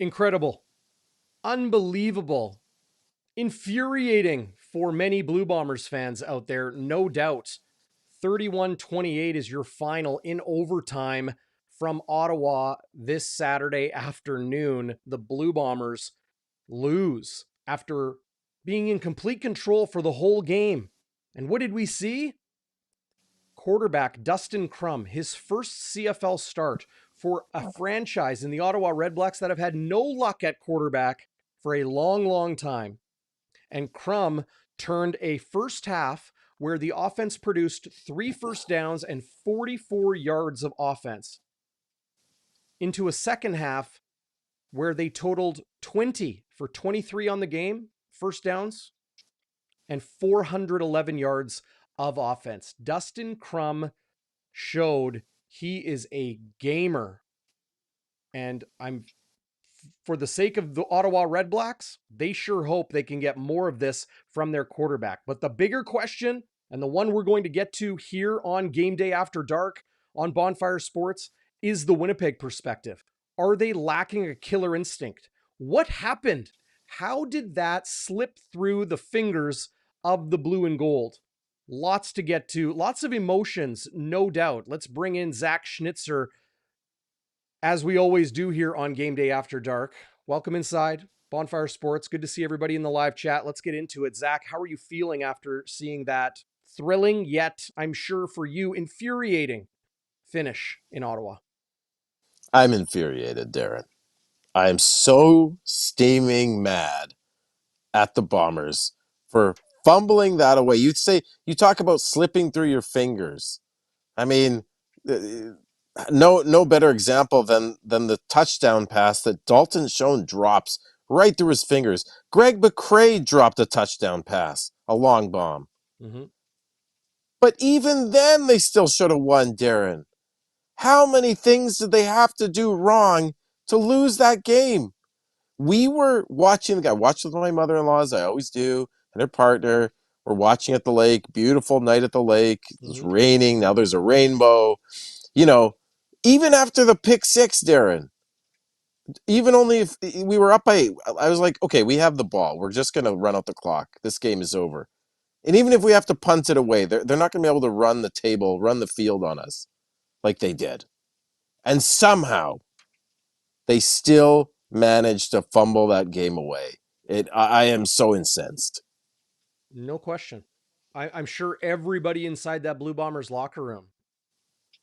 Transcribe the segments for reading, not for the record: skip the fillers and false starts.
Incredible. Unbelievable. Infuriating for many Blue Bombers fans out there, no doubt. 31-28 is your final in overtime from Ottawa this Saturday afternoon. The Blue Bombers lose after being in complete control for the whole game. And what did we see? Quarterback Dustin Crum, his first CFL start for a franchise in the Ottawa Redblacks that have had no luck at quarterback for a long, long time. And Crum turned a first half where the offense produced 3 first downs and 44 yards of offense into a second half where they totaled 20 for 23 on the game, first downs, and 411 yards of offense. Dustin Crum showed he is a gamer. And for the sake of the Ottawa Redblacks, they sure hope they can get more of this from their quarterback. But the bigger question, and the one we're going to get to here on Game Day After Dark on Bonfire Sports, is the Winnipeg perspective. Are they lacking a killer instinct? What happened? How did that slip through the fingers of the blue and gold? Lots to get to, lots of emotions, no doubt. Let's bring in Zach Schnitzer, as we always do here on Game Day After Dark. Welcome inside Bonfire Sports. Good to see everybody in the live chat. Let's get into it. Zach, how are you feeling after seeing that thrilling, yet I'm sure for you, infuriating finish in Ottawa? I'm infuriated, Darren. I am so steaming mad at the Bombers for fumbling that away. You talk about slipping through your fingers. I mean, no better example than the touchdown pass that Dalton Schoen drops right through his fingers. Greg McCrae dropped a touchdown pass, a long bomb. Mm-hmm. But even then, they still should have won, Darren. How many things did they have to do wrong to lose that game? We were watching, I watched with my mother-in-law, as I always do, and her partner. We're watching at the lake, beautiful night at the lake. It was raining, now there's a rainbow. You know, even after the pick six, Darren, even only if we were up by 8, I was like, okay, we have the ball. We're just going to run out the clock. This game is over. And even if we have to punt it away, they're not going to be able to run the table, run the field on us like they did. And somehow, they still managed to fumble that game away. I am so incensed. No question. I'm sure everybody inside that Blue Bombers locker room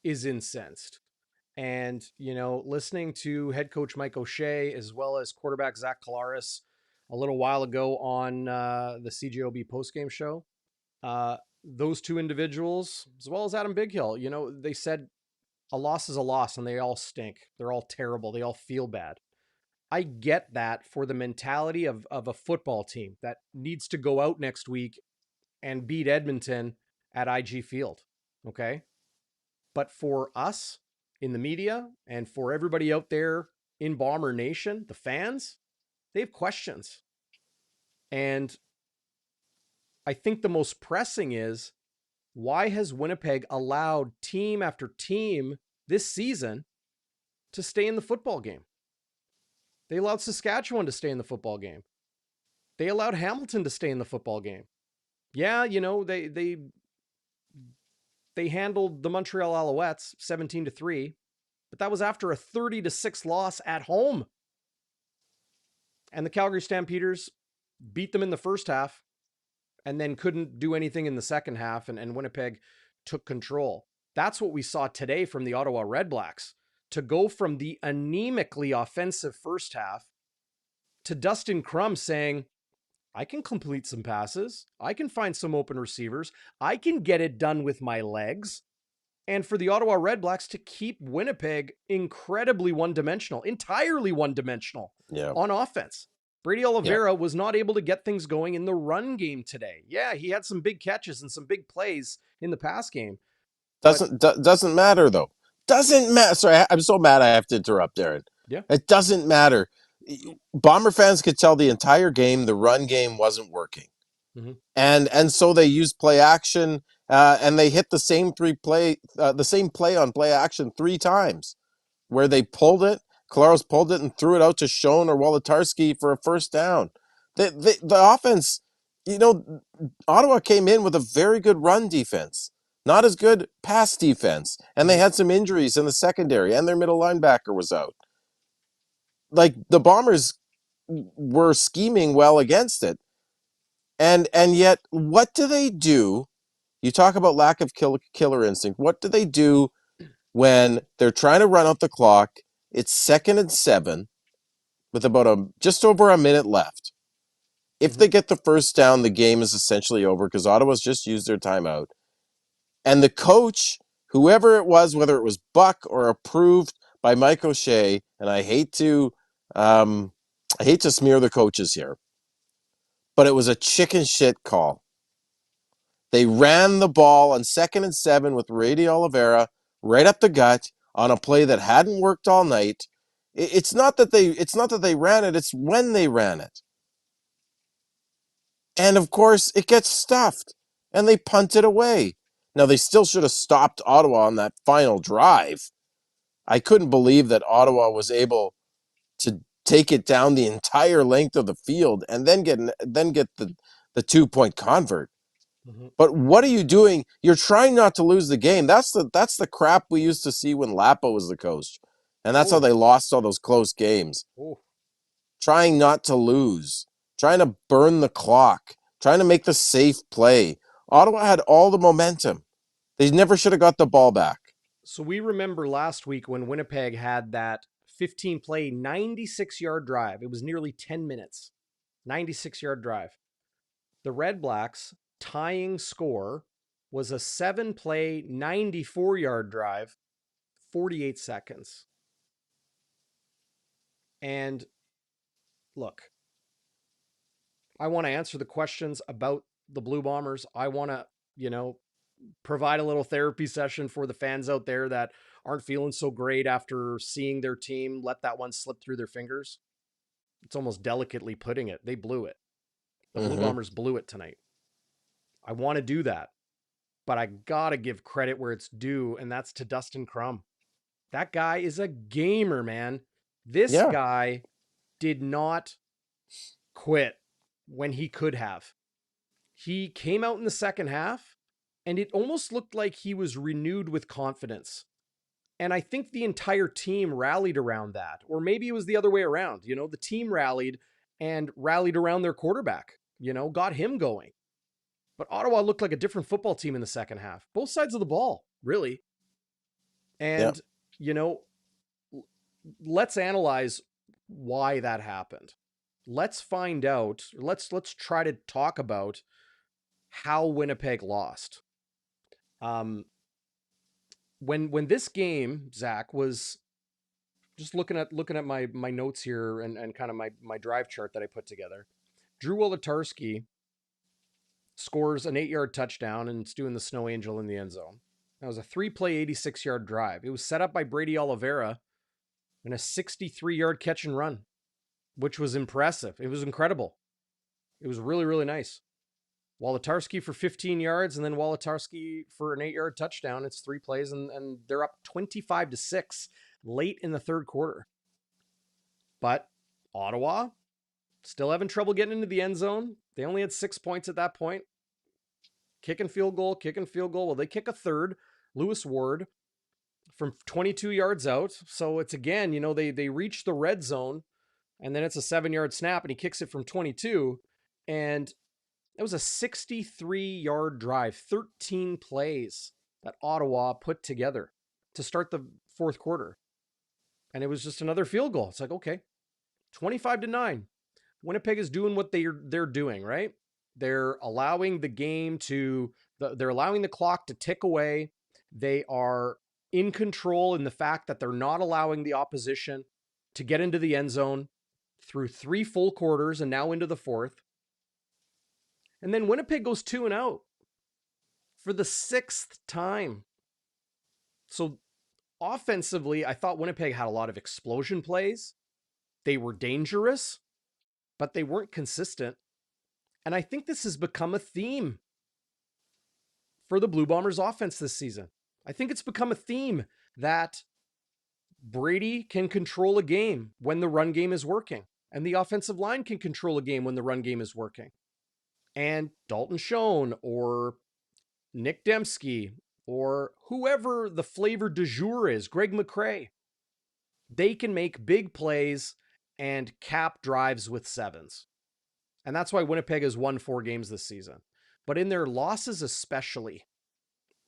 is incensed. And, listening to head coach Mike O'Shea as well as quarterback Zach Collaros a little while ago on the CJOB postgame show, those two individuals, as well as Adam Bighill, they said a loss is a loss and they all stink. They're all terrible. They all feel bad. I get that for the mentality of a football team that needs to go out next week and beat Edmonton at IG Field. Okay. But for us in the media and for everybody out there in Bomber Nation, the fans, they have questions. And I think the most pressing is, why has Winnipeg allowed team after team this season to stay in the football game? They allowed Saskatchewan to stay in the football game. They allowed Hamilton to stay in the football game. Yeah, they handled the Montreal Alouettes 17-3, but that was after a 30-6 loss at home. And the Calgary Stampeders beat them in the first half and then couldn't do anything in the second half, and Winnipeg took control. That's what we saw today from the Ottawa Redblacks. To go from the anemically offensive first half to Dustin Crum saying, I can complete some passes. I can find some open receivers. I can get it done with my legs. And for the Ottawa Redblacks to keep Winnipeg incredibly one-dimensional, entirely one-dimensional on offense. Brady Oliveira was not able to get things going in the run game today. Yeah, he had some big catches and some big plays in the pass game. Doesn't matter, though. Doesn't matter. Sorry, I'm so mad I have to interrupt, Darren. Yeah. It doesn't matter. Bomber fans could tell the entire game the run game wasn't working. Mm-hmm. And so they used play action, and they hit the same play on play action 3 times, where they pulled it Collaros pulled it and threw it out to Schoen or Wolodarski for a first down. The offense, Ottawa came in with a very good run defense, not as good pass defense. And they had some injuries in the secondary, and their middle linebacker was out. Like, the Bombers were scheming well against it. And yet, what do they do? You talk about lack of killer instinct. What do they do when they're trying to run out the clock? It's 2nd and 7 with about just over a minute left. If they get the first down, the game is essentially over because Ottawa's just used their timeout. And the coach, whoever it was, whether it was Buck or approved by Mike O'Shea, and I hate to smear the coaches here, but it was a chicken shit call. They ran the ball on 2nd and 7 with Rady Oliveira right up the gut on a play that hadn't worked all night. It's not that they ran it, it's when they ran it. And of course, it gets stuffed and they punt it away. Now, they still should have stopped Ottawa on that final drive. I couldn't believe that Ottawa was able to take it down the entire length of the field and then get the 2-point convert. But what are you doing? You're trying not to lose the game. That's the crap we used to see when Lapo was the coach. And that's how they lost all those close games. Trying not to lose. Trying to burn the clock. Trying to make the safe play. Ottawa had all the momentum. They never should have got the ball back. So we remember last week when Winnipeg had that 15-play, 96-yard drive. It was nearly 10 minutes. 96-yard drive. The Redblacks tying score was a 7-play, 94-yard drive, 48 seconds. And look, I want to answer the questions about the Blue Bombers. I want to, provide a little therapy session for the fans out there that aren't feeling so great after seeing their team let that one slip through their fingers. It's almost delicately putting it. They blew it. The Blue Bombers blew it tonight. I want to do that, but I got to give credit where it's due, and that's to Dustin Crum. That guy is a gamer, man. This guy did not quit when he could have. He came out in the second half, and it almost looked like he was renewed with confidence. And I think the entire team rallied around that. Or maybe it was the other way around. The team rallied around their quarterback, got him going. But Ottawa looked like a different football team in the second half. Both sides of the ball, really. And, let's analyze why that happened. Let's find out. Let's try to talk about how Winnipeg lost. When this game, Zach, was just looking at my notes here and kind of my drive chart that I put together. Drew Wolodarski scores an 8-yard touchdown and it's doing the snow angel in the end zone. That was a 3-play, 86-yard drive. It was set up by Brady Oliveira in a 63-yard catch and run, which was impressive. It was incredible. It was really, really nice. Wolodarski for 15 yards and then Wolodarski for an 8-yard touchdown. It's 3 plays and they're up 25-6 late in the third quarter. But Ottawa still having trouble getting into the end zone. They only had 6 points at that point. Kicking field goal. Well, they kick a third. Lewis Ward from 22 yards out. So it's again, they reach the red zone and then it's a 7-yard snap and he kicks it from 22. And it was a 63-yard drive, 13 plays that Ottawa put together to start the fourth quarter. And it was just another field goal. It's like, okay, 25-9. Winnipeg is doing what they're doing, right? They're allowing the game they're allowing the clock to tick away. They are in control in the fact that they're not allowing the opposition to get into the end zone through 3 full quarters and now into the fourth. And then Winnipeg goes 2-0 for the 6th time. So offensively, I thought Winnipeg had a lot of explosion plays. They were dangerous, but they weren't consistent. And I think this has become a theme for the Blue Bombers offense this season. I think it's become a theme that Brady can control a game when the run game is working, and the offensive line can control a game when the run game is working. And Dalton Schoen or Nick Dembski or whoever the flavor du jour is, Greg McCrae, they can make big plays and cap drives with sevens. And that's why Winnipeg has won 4 games this season. But in their losses, especially,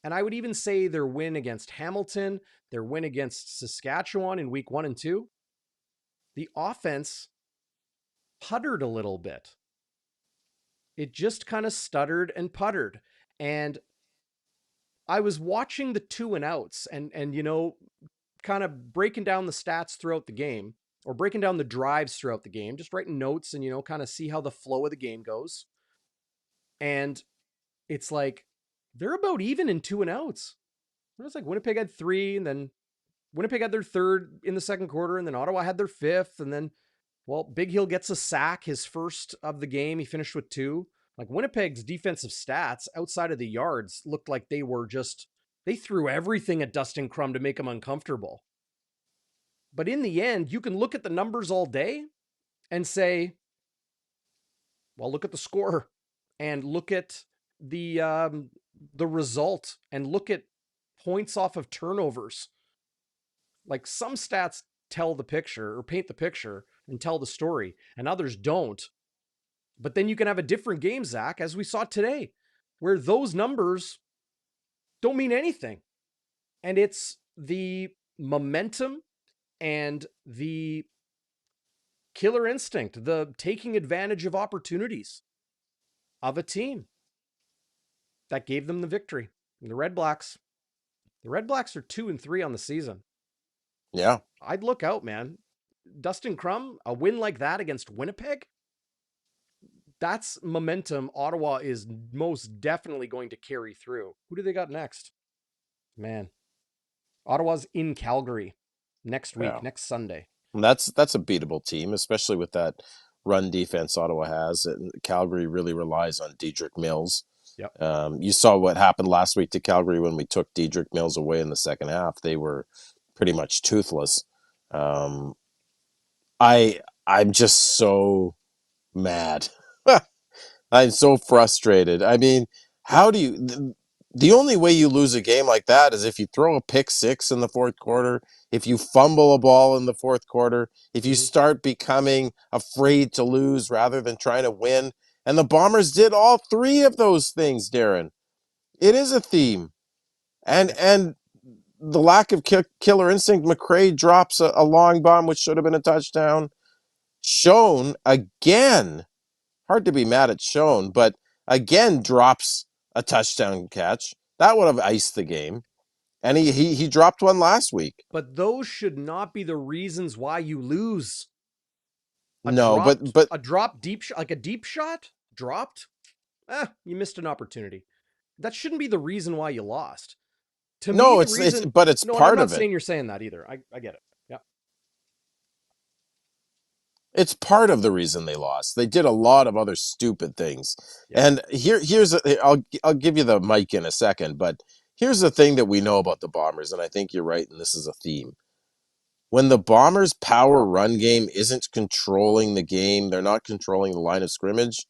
and I would even say their win against Hamilton, their win against Saskatchewan in week 1 and 2, the offense puttered a little bit. It just kind of stuttered and puttered. And I was watching the 2 and outs and kind of breaking down the stats throughout the game, or breaking down the drives throughout the game, just writing notes and kind of see how the flow of the game goes. And it's like they're about even in 2 and outs. It was like Winnipeg had 3, and then Winnipeg had their 3rd in the second quarter, and then Ottawa had their 5th, and then, well, Big Hill gets a sack, his first of the game. He finished with 2. Like, Winnipeg's defensive stats outside of the yards looked like they threw everything at Dustin Crum to make him uncomfortable. But in the end, you can look at the numbers all day and say, well, look at the score and look at the result and look at points off of turnovers. Like, some stats tell the picture or paint the picture and tell the story, and others don't. But then you can have a different game, Zach, as we saw today, where those numbers don't mean anything. And it's the momentum and the killer instinct, the taking advantage of opportunities of a team that gave them the victory. And the Redblacks are 2-3 on the season. Yeah. I'd look out, man. Dustin Crum, a win like that against Winnipeg, that's momentum Ottawa is most definitely going to carry through. Who do they got next? Man, Ottawa's in Calgary next week, Yeah. next Sunday. And that's a beatable team, especially with that run defense Ottawa has. And Calgary really relies on Dedrick Mills. Yep. You saw what happened last week to Calgary when we took Dedrick Mills away in the second half. They were pretty much toothless. I'm just so mad. I'm so frustrated. I mean, how do you? The only way you lose a game like that is if you throw a pick 6 in the fourth quarter, if you fumble a ball in the fourth quarter, if you start becoming afraid to lose rather than trying to win. And the Bombers did all 3 of those things, Darren. It is a theme. And the lack of killer instinct, McCrae drops a long bomb, which should have been a touchdown. Schoen, again, hard to be mad at Schoen, but again drops a touchdown catch. That would have iced the game. And he dropped one last week. But those should not be the reasons why you lose. But A drop deep shot, like a deep shot dropped. You missed an opportunity. That shouldn't be the reason why you lost. To me, the reason, it's no, part I'm of not it. saying you're saying that either. I get it. Yeah. It's part of the reason they lost. They did a lot of other stupid things. Yep. And I'll give you the mic in a second, but here's the thing that we know about the Bombers, and I think you're right, and this is a theme. When the Bombers' power run game isn't controlling the game, they're not controlling the line of scrimmage,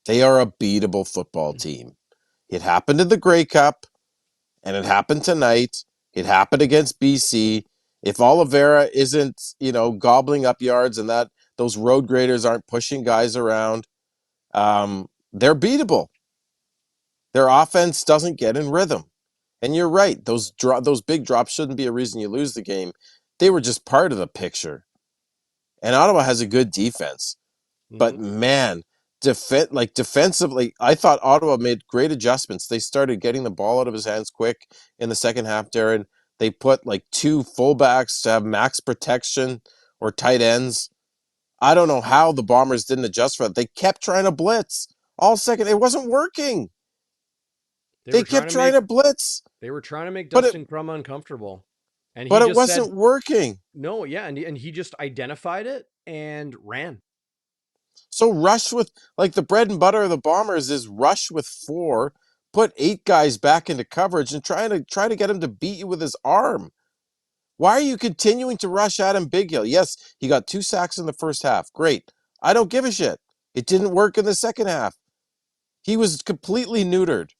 they are a beatable football team. It happened in the Grey Cup, and it happened tonight. It happened against BC. If Oliveira isn't, gobbling up yards and that those road graders aren't pushing guys around, they're beatable. Their offense doesn't get in rhythm. And you're right, those big drops shouldn't be a reason you lose the game. They were just part of the picture. And Ottawa has a good defense. But man, defensively, I thought Ottawa made great adjustments. They started getting the ball out of his hands quick in the second half, Darren. They put 2 fullbacks to have max protection or tight ends. I don't know how the Bombers didn't adjust for that. They kept trying to blitz all second. It wasn't working. They kept trying to blitz. They were trying to make Dustin Crum uncomfortable. And he but just it wasn't working. No, yeah, and he just identified it and ran. So rush with, the bread and butter of the Bombers is rush with 4, put 8 guys back into coverage and try to get him to beat you with his arm. Why are you continuing to rush Adam Bighill? Yes, he got 2 sacks in the first half. Great. I don't give a shit. It didn't work in the second half. He was completely neutered.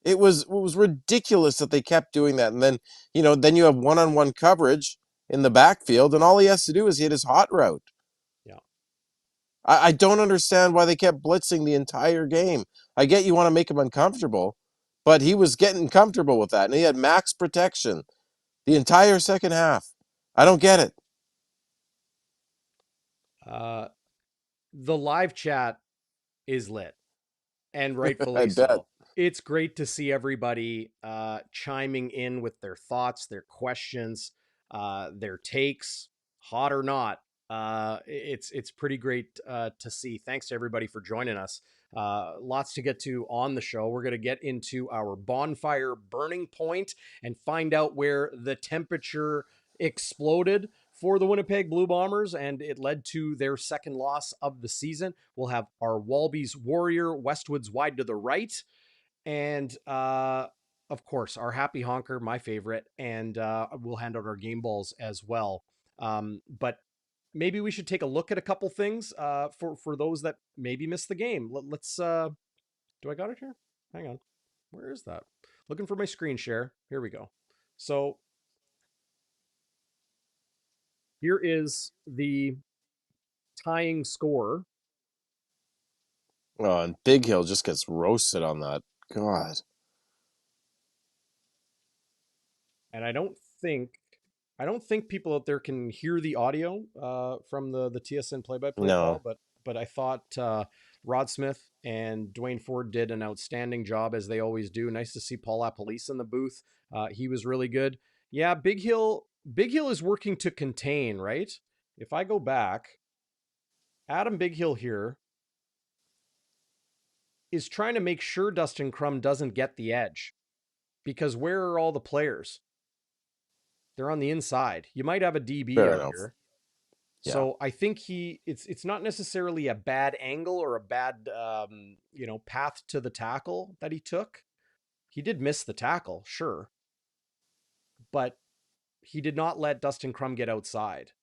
It was ridiculous that they kept doing that. And then, then you have one-on-one coverage in the backfield, and all he has to do is hit his hot route. Yeah. I don't understand why they kept blitzing the entire game. I get you want to make him uncomfortable, but he was getting comfortable with that, and he had max protection the entire second half. I don't get it. The live chat is lit, and I rightfully bet. so. It's great to see everybody chiming in with their thoughts, their questions, their takes, hot or not. It's pretty great to see. Thanks to everybody for joining us. Lots to get to on the show. We're going to get into our bonfire burning point and find out where the temperature exploded for the Winnipeg Blue Bombers, and it led to their second loss of the season. We'll have our Walby's Warrior, Westwood's Wide to the Right, and of course, our Happy Honker, my favorite, and we'll hand out our game balls as well. But maybe we should take a look at a couple things for those that maybe missed the game. Let's. Do I got it here? Hang on. Where is that? Looking for my screen share. Here we go. So here is the tying score. Oh, and Big Hill just gets roasted on that. God. And I don't think people out there can hear the audio from the TSN play-by-play call, No. but I thought Rod Smith and Dwayne Ford did an outstanding job, as they always do. Nice to see Paul Apolice in the booth. He was really good. Yeah, Big Hill is working to contain, right? If I go back, Adam Big Hill here is trying to make sure Dustin Crum doesn't get the edge, because where are all the players? They're on the inside. You might have a DB Fair out enough. here. Yeah. So I think it's not necessarily a bad angle or a bad path to the tackle that he took. He did miss the tackle, sure, but he did not let Dustin Crum get outside,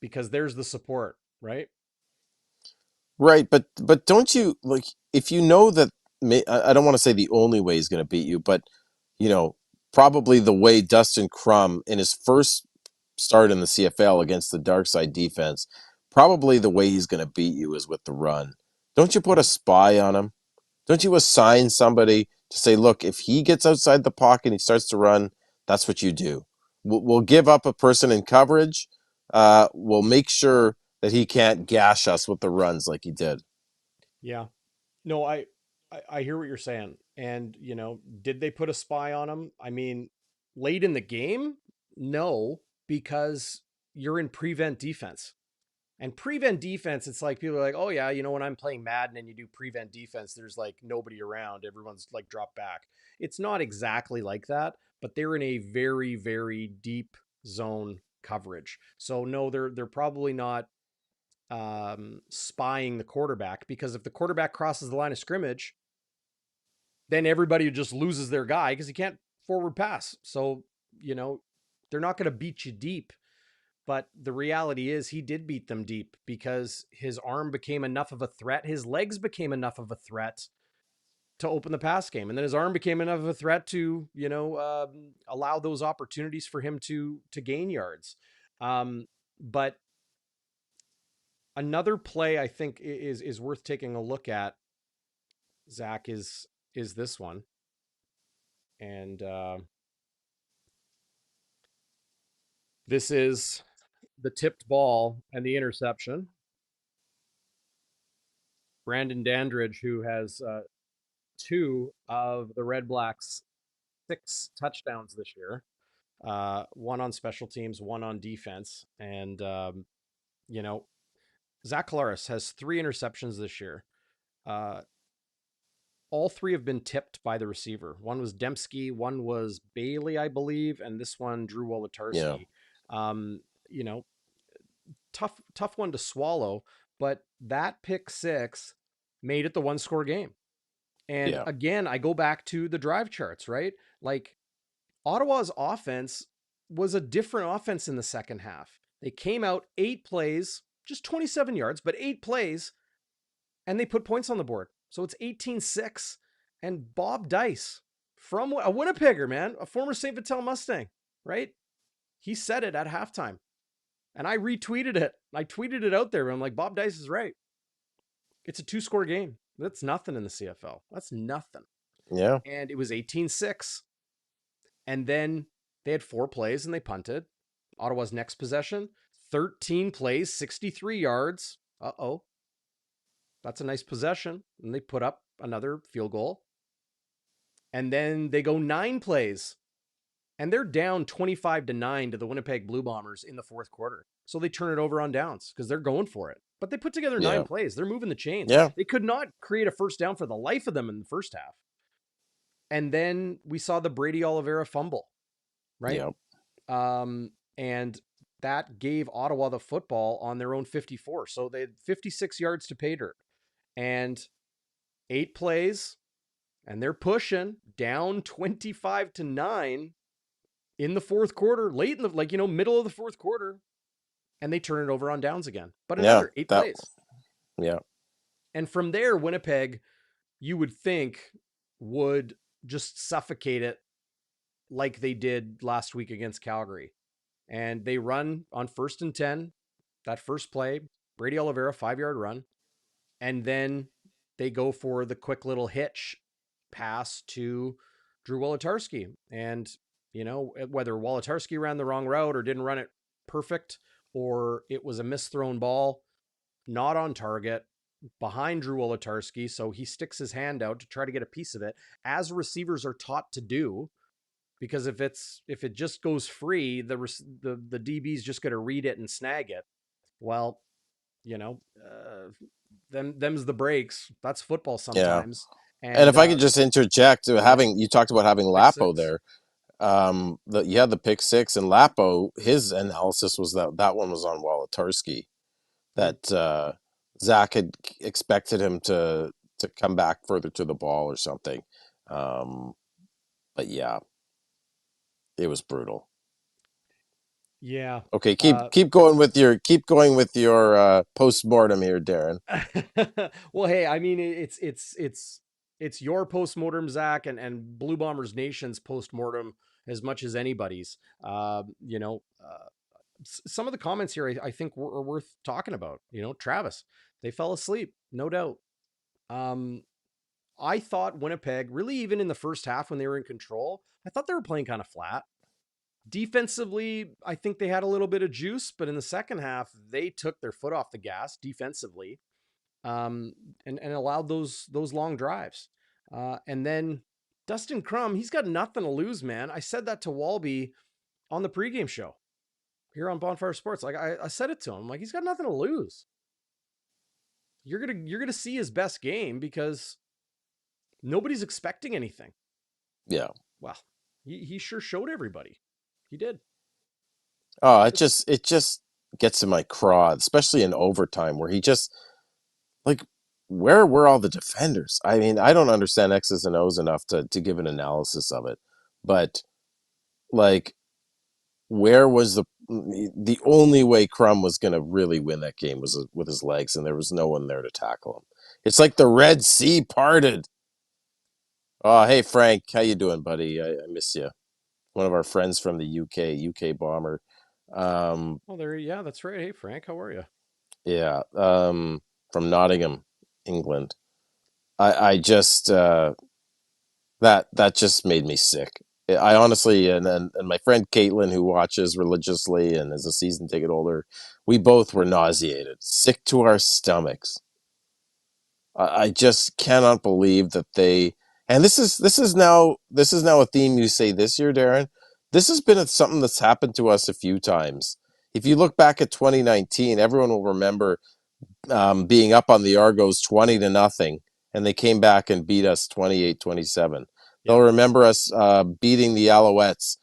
because there's the support, right? Right, but don't you like if you know that I don't want to say the only way he's going to beat you, but you know, probably the way Dustin Crum in his first start in the CFL against the dark side defense, probably the way he's going to beat you is with the run. Don't you put a Mhm. spy on him? Don't you assign somebody to say, look, if he gets outside the pocket and he starts to run, that's what you do. We'll give up a person in coverage. We'll make sure that he can't gash us with the runs like he did. Yeah. No, I hear what you're saying. And, did they put a spy on him? I mean, late in the game? No, because you're in prevent defense. And prevent defense, it's like people are like, oh yeah, when I'm playing Madden and you do prevent defense, there's like nobody around. Everyone's like dropped back. It's not exactly like that, but they're in a very, very deep zone coverage. So no, they're probably not spying the quarterback, because if the quarterback crosses the line of scrimmage, then everybody just loses their guy because he can't forward pass. So, they're not going to beat you deep. But the reality is he did beat them deep, because his arm became enough of a threat. His legs became enough of a threat to open the pass game. And then his arm became enough of a threat to, allow those opportunities for him to gain yards. But another play I think is worth taking a look at, Zach, is this one. And this is the tipped ball and the interception. Brandon Dandridge, who has two of the Redblacks' 6 touchdowns this year, one on special teams, one on defense. And, Zach Collaros has 3 interceptions this year. All 3 have been tipped by the receiver. One was Dembski, one was Bailey, I believe, and this one, Drew Yeah. Wolotarski. Um, you know, tough one to swallow, but that pick 6 made it the 1-score game. And Yeah. again, I go back to the drive charts, right? Like, Ottawa's offense was a different offense in the second half. They came out 8 plays, just 27 yards, but 8 plays, and they put points on the board. So it's 18-6. And Bob Dice, from a Winnipegger, man, a former St. Vital Mustang, right? He said it at halftime. And I retweeted it. I tweeted it out there. I'm like, Bob Dice is right. It's a 2-score game. That's nothing in the CFL. That's nothing. Yeah. And it was 18-6. And then they had 4 plays and they punted. Ottawa's next possession, 13 plays, 63 yards. Uh-oh. That's a nice possession. And they put up another field goal. And then they go 9 plays. And they're down 25-9 to the Winnipeg Blue Bombers in the fourth quarter. So they turn it over on downs because they're going for it. But they put together 9 plays. They're moving the chains. Yeah. They could not create a first down for the life of them in the first half. And then we saw the Brady Oliveira fumble, right? Yep. And that gave Ottawa the football on their own 54. So they had 56 yards to pay dirt and 8 plays, and they're pushing down 25-9 in the fourth quarter, late in the, middle of the fourth quarter, and they turn it over on downs again. But another 8 plays. Yeah. And from there, Winnipeg, you would think, would just suffocate it like they did last week against Calgary. And they run on 1st and 10, that first play, Brady Oliveira, 5-yard run. And then they go for the quick little hitch pass to Drew Wolodarski. And, whether Wolodarski ran the wrong route or didn't run it perfect, or it was a misthrown ball, not on target, behind Drew Wolodarski. So he sticks his hand out to try to get a piece of it, as receivers are taught to do. Because if it just goes free, the DB's just going to read it and snag it. Well, them's the breaks. That's football sometimes. Yeah. And if I could just interject, you talked about having Lapo there. You had the pick six, and Lapo, his analysis was that one was on Wolodarski. That Zach had expected him to come back further to the ball or something. But yeah. It was brutal. Yeah. Okay, keep going with your post-mortem here, Darren. Well, hey, I mean it's your post-mortem, Zach, and Blue Bombers Nation's post-mortem as much as anybody's. Some of the comments here I think are worth talking about. Travis, they fell asleep, no doubt. I thought Winnipeg, really even in the first half when they were in control, I thought they were playing kind of flat. Defensively, I think they had a little bit of juice, but in the second half, they took their foot off the gas defensively, and allowed those long drives. And then Dustin Crum, he's got nothing to lose, man. I said that to Walby on the pregame show here on Bonfire Sports. Like I said it to him, like he's got nothing to lose. You're gonna see his best game because nobody's expecting anything. Yeah. Well, he sure showed everybody. He did. Oh, it just gets in my craw, especially in overtime, where he just where were all the defenders? I mean, I don't understand X's and O's enough to give an analysis of it, but where was the only way Crum was going to really win that game was with his legs, and there was no one there to tackle him. It's like the Red Sea parted. Oh, hey Frank, how you doing, buddy? I miss you. One of our friends from the UK bomber. Yeah, that's right. Hey Frank, how are you? Yeah, from Nottingham, England. I just that just made me sick. I honestly, and my friend Caitlin, who watches religiously and is a season ticket holder, we both were nauseated, sick to our stomachs. I just cannot believe that they. And this is now a theme you say this year, Darren. This has been something that's happened to us a few times. If you look back at 2019, everyone will remember being up on the Argos 20-0, and they came back and beat us 28-27. They'll remember us beating the Alouettes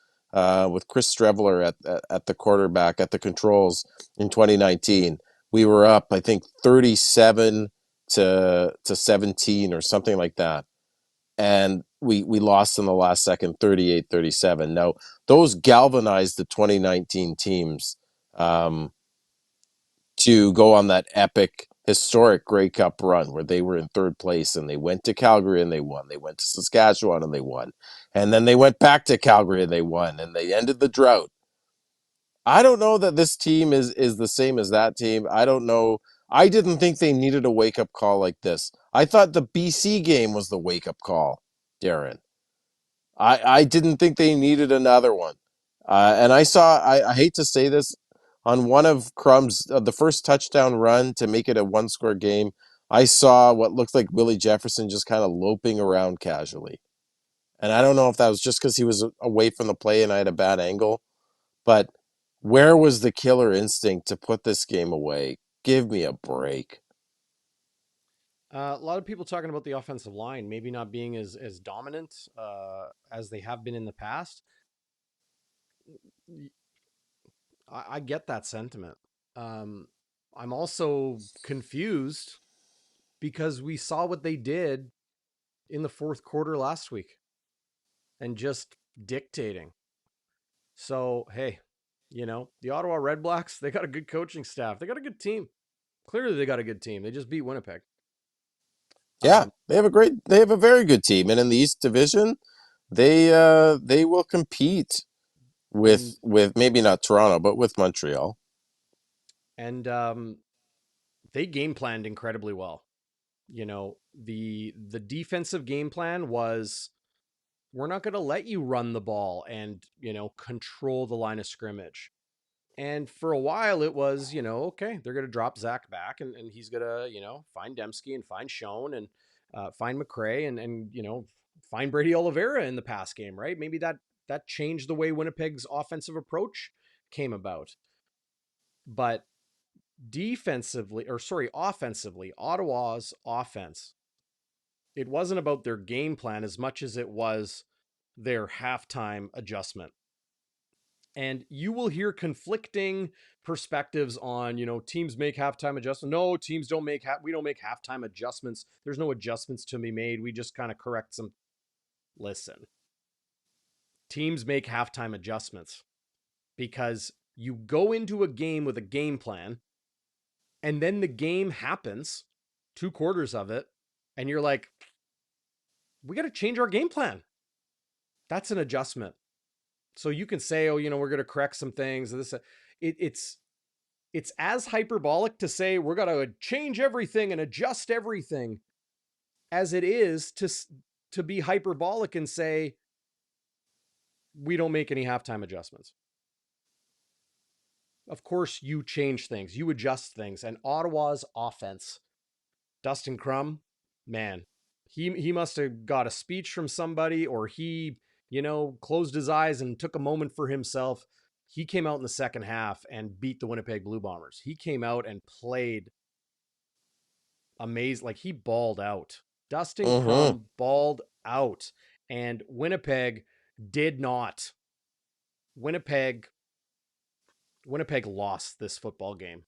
with Chris Streveler at the quarterback, at the controls in 2019. We were up, I think, 37 to 17 or something like that. and we lost in the last second 38-37. Now, those galvanized the 2019 teams to go on that epic, historic Grey Cup run where they were in third place and they went to Calgary and they won. They went to Saskatchewan and they won. And then they went back to Calgary and they won. And they ended the drought. I don't know that this team is the same as that team. I don't know. I didn't think they needed a wake-up call like this. I thought the BC game was the wake-up call, Darren. I didn't think they needed another one. And I hate to say this, on one of Crum's, the first touchdown run to make it a one-score game, I saw what looked like Willie Jefferson just kind of loping around casually. And I don't know if that was just because he was away from the play and I had a bad angle, but where was the killer instinct to put this game away? Give me a break. A lot of people talking about the offensive line maybe not being as dominant as they have been in the past. I get that sentiment. I'm also confused because we saw what they did in the fourth quarter last week and just dictating. So, hey, the Ottawa Redblacks, they got a good coaching staff. They got a good team. Clearly, they got a good team. They just beat Winnipeg. Yeah, Um, they have a very good team, and in the East Division, they will compete and with maybe not Toronto, but with Montreal. and they game planned incredibly well. The defensive game plan was, we're not going to let you run the ball and control the line of scrimmage. And for a while it was, okay, they're going to drop Zach back and he's going to, find Dembski and find Schoen and find McRae and find Brady Oliveira in the pass game, right? Maybe that changed the way Winnipeg's offensive approach came about. But offensively, Ottawa's offense, it wasn't about their game plan as much as it was their halftime adjustment. And you will hear conflicting perspectives on, teams make halftime adjustments. No, teams don't we don't make halftime adjustments. There's no adjustments to be made. We just kind of correct some. Listen, teams make halftime adjustments because you go into a game with a game plan and then the game happens, 2 quarters of it, and you're like, we got to change our game plan. That's an adjustment. So you can say, oh, we're going to correct some things. It's as hyperbolic to say we're going to change everything and adjust everything as it is to be hyperbolic and say we don't make any halftime adjustments. Of course, you change things, you adjust things, and Ottawa's offense, Dustin Crum, man, he must have got a speech from somebody, or he, closed his eyes and took a moment for himself. He came out in the second half and beat the Winnipeg Blue Bombers. He came out and played amazing. Like, he balled out. Dustin Mm-hmm. Crum balled out, and Winnipeg did not. Winnipeg lost this football game.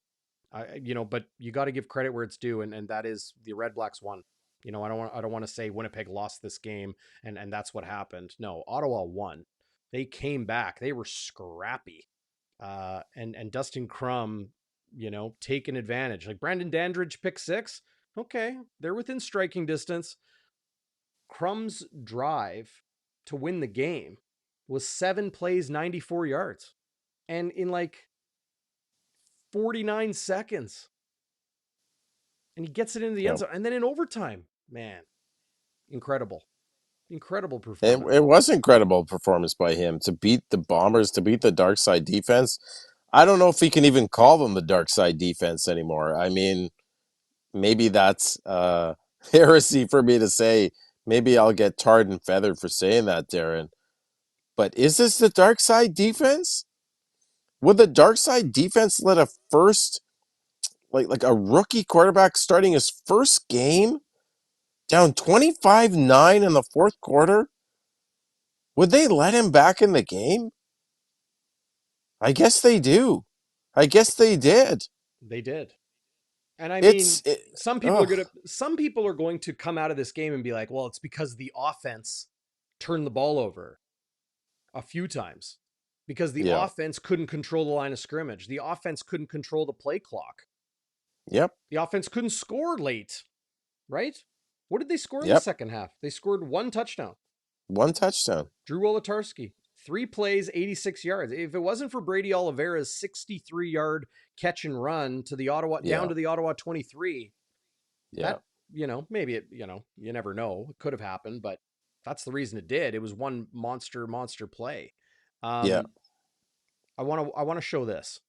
But you got to give credit where it's due, and that is the Redblacks won. I don't want to say Winnipeg lost this game and that's what happened. No, Ottawa won. They came back. They were scrappy. And Dustin Crum, taking advantage. Like Brandon Dandridge pick six. Okay, they're within striking distance. Crum's drive to win the game was 7 plays, 94 yards. And in like 49 seconds. And he gets it into the end Yep. zone. And then in overtime, man, incredible. Incredible It performance. was incredible performance by him to beat the Bombers, to beat the dark side defense. I don't know if we can even call them the dark side defense anymore. I mean, maybe that's heresy for me to say. Maybe I'll get tarred and feathered for saying that, Darren. But is this the dark side defense? Would the dark side defense let a first, like a rookie quarterback starting his first game down 25-9 in the fourth quarter? Would they let him back in the game? I guess they do. I guess they did. They did. And I mean, It's it, some people oh are going to come out of this game and be like, well, it's because the offense turned the ball over a few times. Because the yeah, offense couldn't control the line of scrimmage. The offense couldn't control the play clock. yep, The offense couldn't score late, right? What did they score in the yep. second half? They scored one touchdown. One touchdown. Drew Wolotarski, 3 plays, 86 yards. If it wasn't for Brady Oliveira's 63-yard catch and run to the Ottawa down Yeah, to the Ottawa 23, yeah, that, maybe it, you never know. It could have happened, but that's the reason it did. It was one monster play. yeah. Um, I want to show this.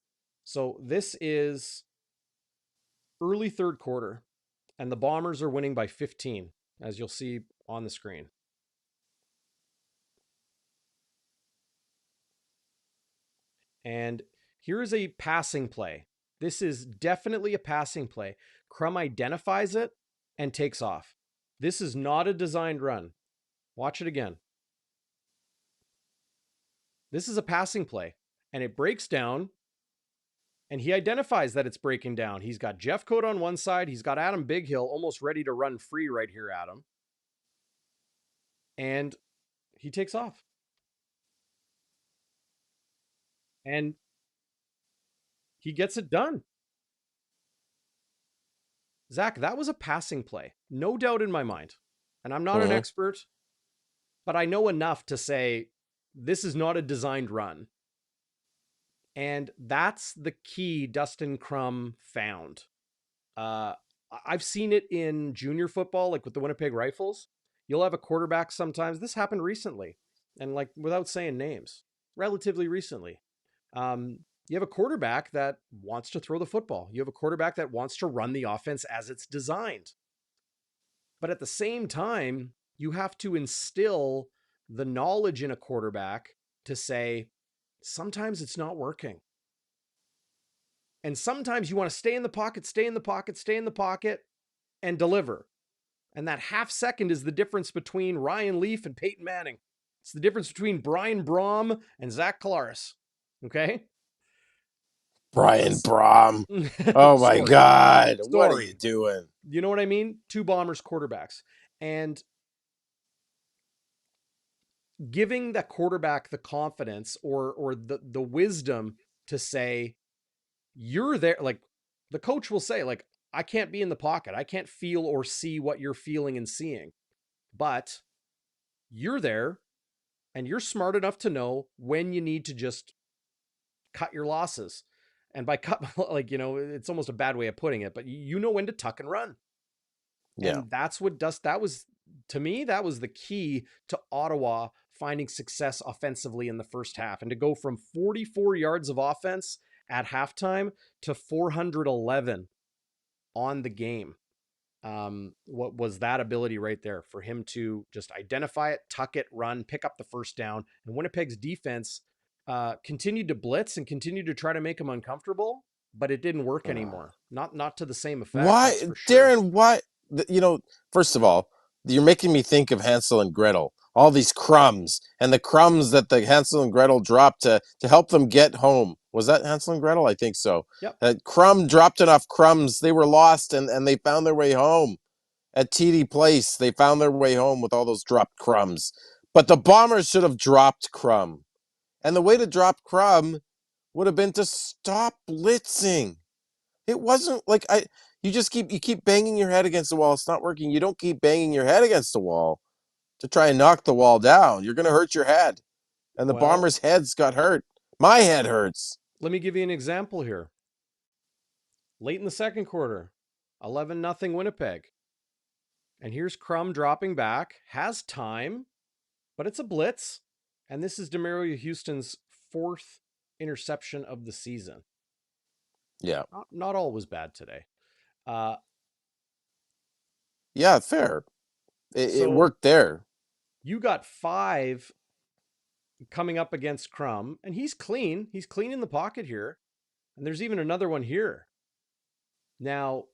So this is early third quarter, and the Bombers are winning by 15, as you'll see on the screen. And here is a passing play. This is definitely a passing play. Crum identifies it and takes off. This is not a designed run. Watch it again. This is a passing play, and it breaks down, and he identifies that it's breaking down. He's got Jeff Coat on one side. He's got Adam Bighill almost ready to run free right here at him. And he takes off. And he gets it done. Zach, that was a passing play. No doubt in my mind. And I'm not an Mhm. expert, but I know enough to say this is not a designed run. And that's the key Dustin Crum found. I've seen it in junior football, like with the Winnipeg Rifles. You'll have a quarterback sometimes. This happened recently, and like without saying names, relatively recently. You have a quarterback that wants to throw the football. You have a quarterback that wants to run the offense as it's designed. But at the same time, you have to instill the knowledge in a quarterback to say, sometimes it's not working. And sometimes you want to stay in the pocket, stay in the pocket, stay in the pocket, and deliver. And that half second is the difference between Ryan Leaf and Peyton Manning. It's the difference between Brian Brom and Zach Collaros. Okay? Brian Brom. Oh my Sorry. God. What are you Sorry. doing? You know what I mean? Two Bombers quarterbacks. And giving the quarterback the confidence or the wisdom to say, you're there. Like the coach will say, like, I can't be in the pocket. I can't feel or see what you're feeling and seeing. But you're there and you're smart enough to know when you need to just cut your losses. And by cut, like, it's almost a bad way of putting it, but you know when to tuck and run. Yeah. And that's what that was, to me, that was the key to Ottawa finding success offensively in the first half. And to go from 44 yards of offense at halftime to 411 on the game. What was that ability right there for him to just identify it, tuck it, run, pick up the first down. And Winnipeg's defense continued to blitz and continued to try to make him uncomfortable, but it didn't work anymore. Not to the same effect, Why, that's for sure. Darren? Why? First of all, you're making me think of Hansel and Gretel. All these crumbs and the crumbs that the Hansel and Gretel dropped to help them get home. Was that Hansel and Gretel? I think so. Yep. Crumb dropped enough crumbs. They were lost and they found their way home. At TD Place, they found their way home with all those dropped crumbs. But the Bombers should have dropped Crumb. And the way to drop Crumb would have been to stop blitzing. It wasn't like you keep banging your head against the wall. It's not working. You don't keep banging your head against the wall to try and knock the wall down. You're going to hurt your head. And the Well, Bombers' heads got hurt. My head hurts. let me give you an example here. Late in the second quarter, 11-0 Winnipeg. And here's Crum dropping back, has time, but it's a blitz. And this is Demario Houston's 4th interception of the season. Yeah. Not all was bad today. Yeah, fair. It So worked there. you got 5 coming up against Crum, and he's clean. He's clean in the pocket here. And there's even another one here. Now,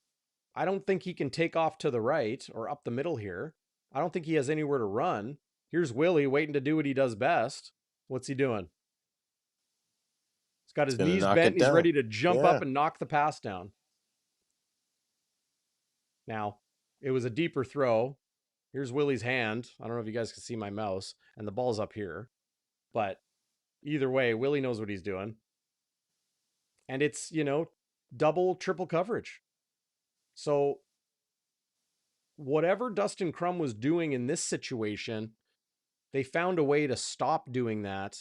I don't think he can take off to the right or up the middle here. I don't think he has anywhere to run. Here's Willie waiting to do what he does best. What's he doing? He's got It's his going to knees knock bent it and he's down. ready to jump Yeah. up and knock the pass down. Now, it was a deeper throw. Here's Willie's hand. I don't know if you guys can see my mouse, and the ball's up here. But either way, Willie knows what he's doing. And it's, double, triple coverage. So whatever Dustin Crum was doing in this situation, they found a way to stop doing that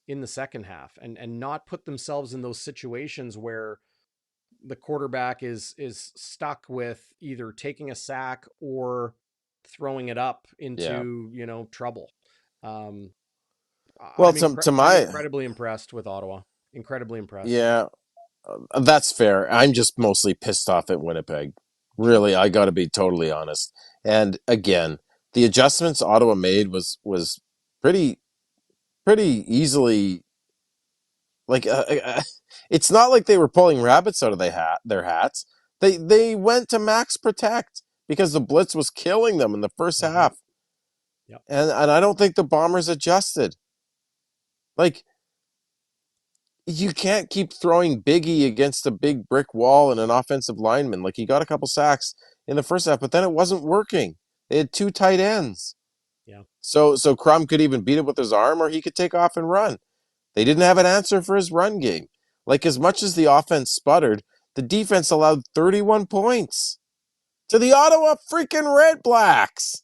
in the second half and not put themselves in those situations where the quarterback is stuck with either taking a sack or throwing it up Yeah. into, trouble. Um, Well, to I'm my incredibly impressed with Ottawa. Incredibly impressed. yeah, that's fair. I'm just mostly pissed off at Winnipeg. Sure. Really, I got to be totally honest. And again, the adjustments Ottawa made was pretty pretty easily like it's not like they were pulling rabbits out of their hats. They went to max protect because the blitz was killing them in the first Mm-hmm. half. Yep. And I don't think the Bombers adjusted. Like you can't keep throwing Biggie against a big brick wall and an offensive lineman. Like he got a couple sacks in the first half, but then it wasn't working. They had two tight ends. Yeah. So Crum could even beat it with his arm or he could take off and run. They didn't have an answer for his run game. Like as much as the offense sputtered, the defense allowed 31 points to the Ottawa freaking Redblacks.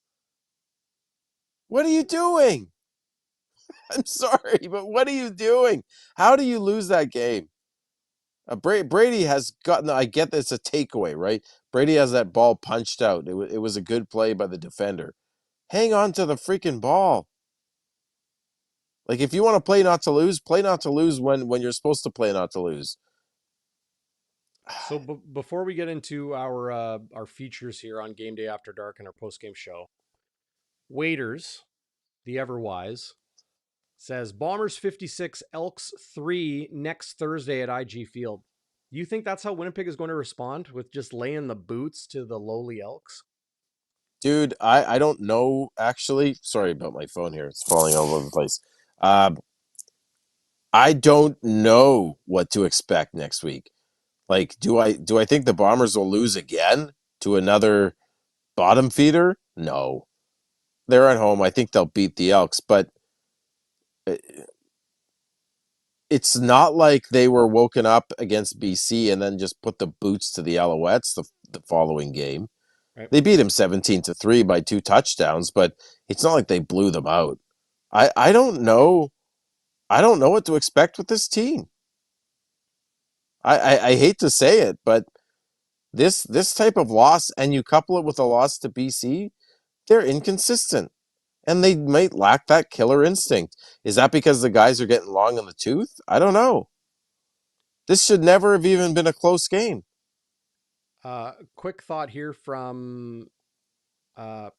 What are you doing? I'm sorry, but what are you doing? How do you lose that game? Brady has gotten. I get that it's a takeaway, right? Brady has that ball punched out. It was a good play by the defender. Hang on to the freaking ball. Like if you want to play not to lose when you're supposed to play not to lose. So before we get into our features here on Game Day After Dark and our post game show, Waiters, the ever wise, says Bombers 56, Elks 3 next Thursday at IG Field. Do you think that's how Winnipeg is going to respond with just laying the boots to the lowly Elks? Dude, I don't know actually. Sorry about my phone here. It's falling all over the place. Um, I don't know what to expect next week. Like, do I think the Bombers will lose again to another bottom feeder? No. They're at home. I think they'll beat the Elks, but uh, it's not like they were woken up against BC and then just put the boots to the Alouettes the following game. Right. They beat him 17-3 by 2 touchdowns, but it's not like they blew them out. I don't know. I don't know what to expect with this team. I hate to say it, but this type of loss, and you couple it with a loss to BC, they're inconsistent. And they might lack that killer instinct. Is that because the guys are getting long in the tooth? I don't know. This should never have even been a close game. Quick thought here from uh,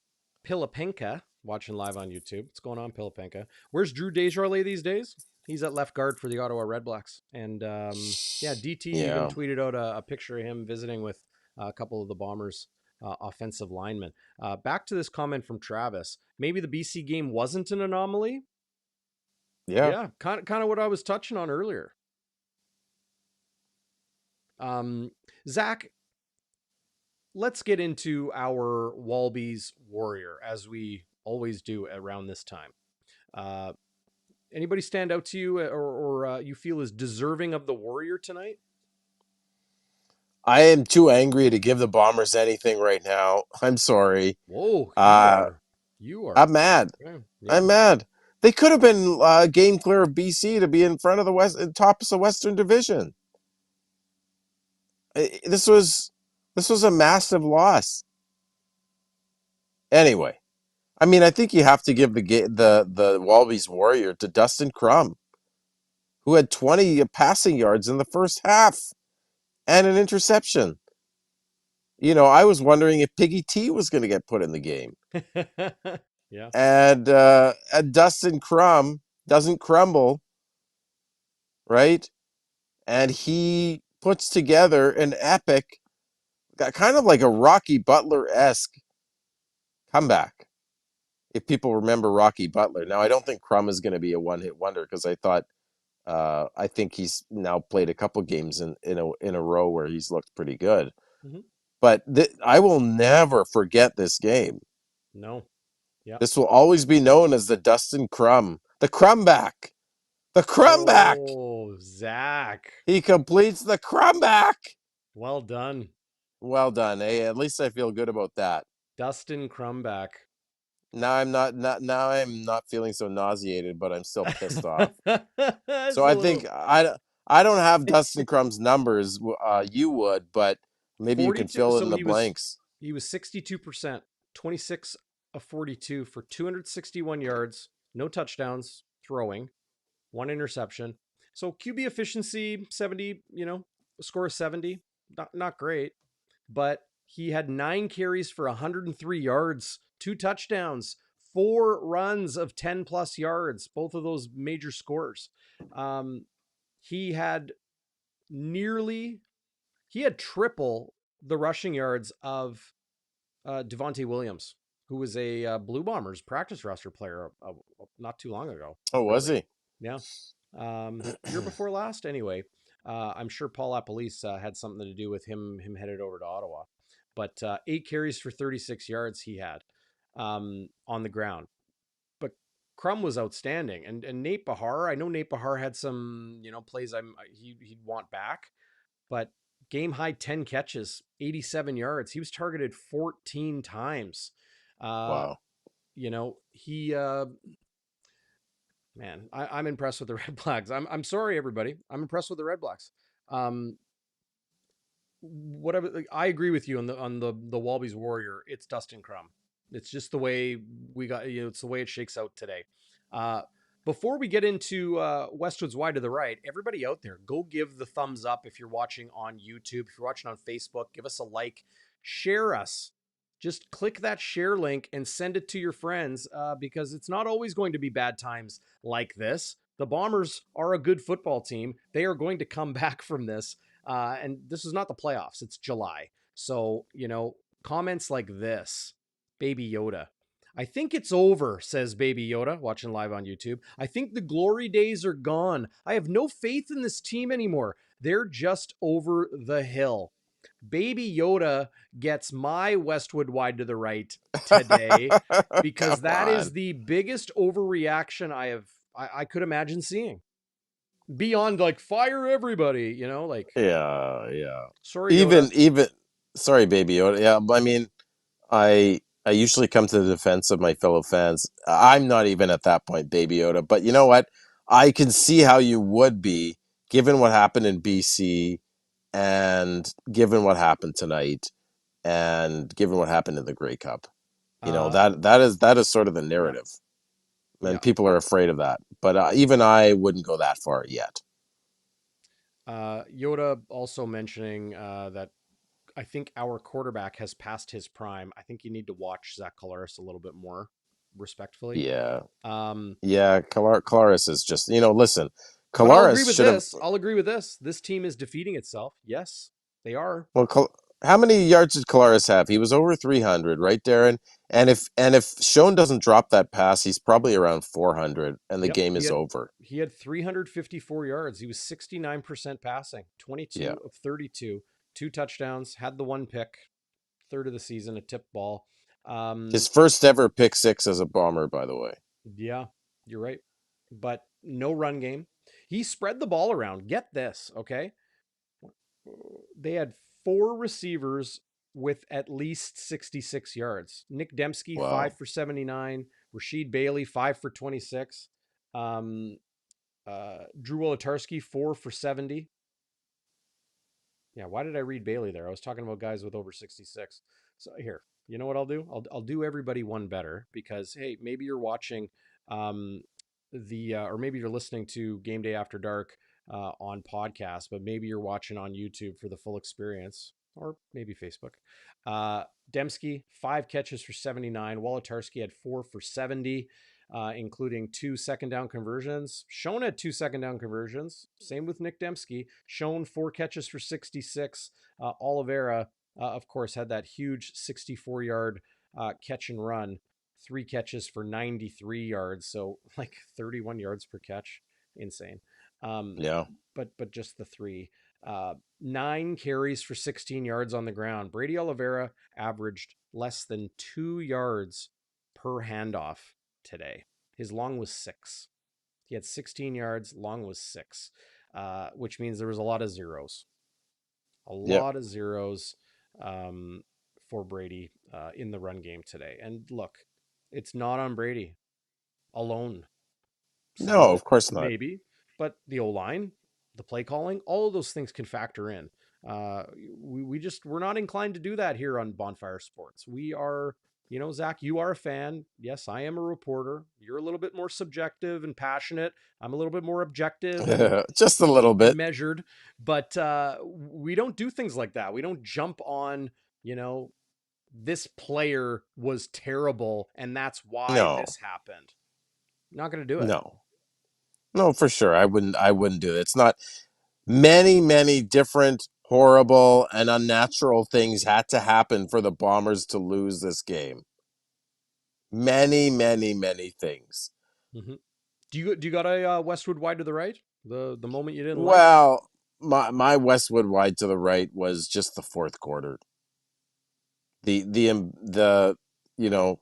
Pilapenka, watching live on YouTube. What's going on, Pilapenka? Where's Drew Desjardins these days? He's at left guard for the Ottawa Redblacks. And yeah, DT even Yeah. tweeted out a picture of him visiting with a couple of the Bombers' offensive linemen. Back to this comment from Travis. Maybe the BC game wasn't an anomaly. Yeah. Yeah, kind of what I was touching on earlier. Zach, let's get into our Walby's Warrior as we always do around this time. Uh, Anybody stand out to you or you feel is deserving of the Warrior tonight? I am too angry to give the Bombers anything right now. I'm sorry. Whoa, you Uh, are. You are. I'm mad. Yeah. Yeah. I'm mad. They could have been game clear of BC to be in front of the top of the Western Division. This was a massive loss. Anyway, I mean, I think you have to give the Wallabies Warrior to Dustin Crum, who had 20 passing yards in the first half and an interception. You know, I was wondering if Piggy T was going to get put in the game, Yeah. and Dustin Crum doesn't crumble, right? And he puts together an epic, kind of like a Rocky Butler-esque comeback. If people remember Rocky Butler. Now, I don't think Crum is going to be a one-hit wonder because I think he's now played a couple games in a row where he's looked pretty good. Mhm. But I will never forget this game. No. Yeah. This will always be known as the Dustin Crum, the Crumback, the Crumback. Oh, Zach. He completes the Crumback. Well done. Well done. Hey, at least I feel good about that. Dustin Crumback. Now I'm not feeling so nauseated, but I'm still pissed off. So It's a I think little I don't have Dustin Crum's numbers. You would, but maybe you can 42. fill So in the blanks. he was 62%, 26 of 42 for 261 yards, no touchdowns, throwing, one interception. So QB efficiency 70, a score of 70, not great, but he had 9 carries for 103 yards, 2 touchdowns, 4 runs of 10 plus yards, both of those major scores. He had nearly he had triple the rushing yards of Devontae Williams, who was a Blue Bombers practice roster player not too long ago. Oh, was Really, he? yeah. Year before last, anyway. I'm sure Paul Apolice had something to do with him headed over to Ottawa. But 8 carries for 36 yards he had on the ground. But Crum was outstanding, and Nate Bahar. I know Nate Bahar had some plays he'd want back, but game high 10 catches, 87 yards. He was targeted 14 times. Wow. He man, I'm impressed with the Redblacks. I'm sorry, everybody. I'm impressed with the Redblacks. Whatever. I agree with you on the Wallabies Warrior. It's Dustin Crum. It's just the way we got. It's the way it shakes out today. Uh, Before we get into Westwood's Wide to the Right, everybody out there, go give the thumbs up if you're watching on YouTube. If you're watching on Facebook, give us a like, share us. Just click that share link and send it to your friends because it's not always going to be bad times like this. The Bombers are a good football team. They are going to come back from this. And this is not the playoffs, it's July. So, comments like this, Baby Yoda. I think it's over, says Baby Yoda, watching live on YouTube. I think the glory days are gone. I have no faith in this team anymore. They're just over the hill. Baby Yoda gets my Westwood Wide to the Right today because Come that is on. the biggest overreaction I could imagine seeing. Beyond like fire everybody, Yeah, yeah. sorry Yoda. Even sorry, baby. Yeah, I mean, I usually come to the defense of my fellow fans. I'm not even at that point, baby Yoda. But you know what? I can see how you would be, given what happened in BC, and given what happened tonight, and given what happened in the Grey Cup. Uh, That is sort of the yeah, narrative, and yeah. people are afraid of that. But even I wouldn't go that far yet. Yoda also mentioning that I think our quarterback has passed his prime. I think you need to watch Zach Collaros a little bit more, respectfully. Yeah, Um, yeah. Kalaris is just listen. but I'll agree Kalaris with should have. this. I'll agree with this. This team is defeating itself. Yes, they are. Well, how many yards did Kalaris have? He was over 300, right, Darren? And if Schoen doesn't drop that pass, he's probably around 400, and the Yep, game is over. he had 354 yards. He was 69% passing, Yeah, 22 of 32, 2 touchdowns, had the 1 pick, third of the season, a tip ball. his first ever pick six as a Bomber, by the way. Yeah, you're right. But no run game. He spread the ball around. Get this, okay? They had 4 receivers with at least 66 yards. Nick Dembski, 5 Wow. for 79. Rashid Bailey, 5 for 26. Drew Wolotarski, 4 for 70. Yeah, why did I read Bailey there? I was talking about guys with over 66. So here, you know what I'll do? I'll do everybody one better because hey, maybe you're watching or maybe you're listening to Game Day After Dark on podcast, but maybe you're watching on YouTube for the full experience, or maybe Facebook. Dembski, 5 catches for 79. Wolotarski had 4 for 70. Including 2 second down conversions. Schoen had 2 second down conversions. Same with Nick Dembski. Schoen 4 catches for 66. Oliveira, of course, had that huge 64-yard catch and run. 3 catches for 93 yards. So like 31 yards per catch. Insane. Yeah. But just the 3. 9 carries for 16 yards on the ground. Brady Oliveira averaged less than 2 yards per handoff today. His long was 6. He had 16 yards, long was 6, which means there was a lot of zeros. A Yep. lot of zeros for Brady in the run game today. And look, it's not on Brady alone. Some of No, it, of course not. maybe, but the O line, the play calling, all of those things can factor in. Uh, we're not inclined to do that here on Bonfire Sports. We are, Zach, you are a fan. Yes, I am a reporter. You're a little bit more subjective and passionate. I'm a little bit more objective and Just a little bit. measured, but we don't do things like that. We don't jump on, you know, this player was terrible and that's why No, this happened. Not going to do it. no, no, for sure. I wouldn't do it. It's not many different horrible and unnatural things had to happen for the Bombers to lose this game. Many things. Mm-hmm. Do you got a Westwood wide to the right? The moment you didn't like? Well, my Westwood wide to the right was just the fourth quarter. The you know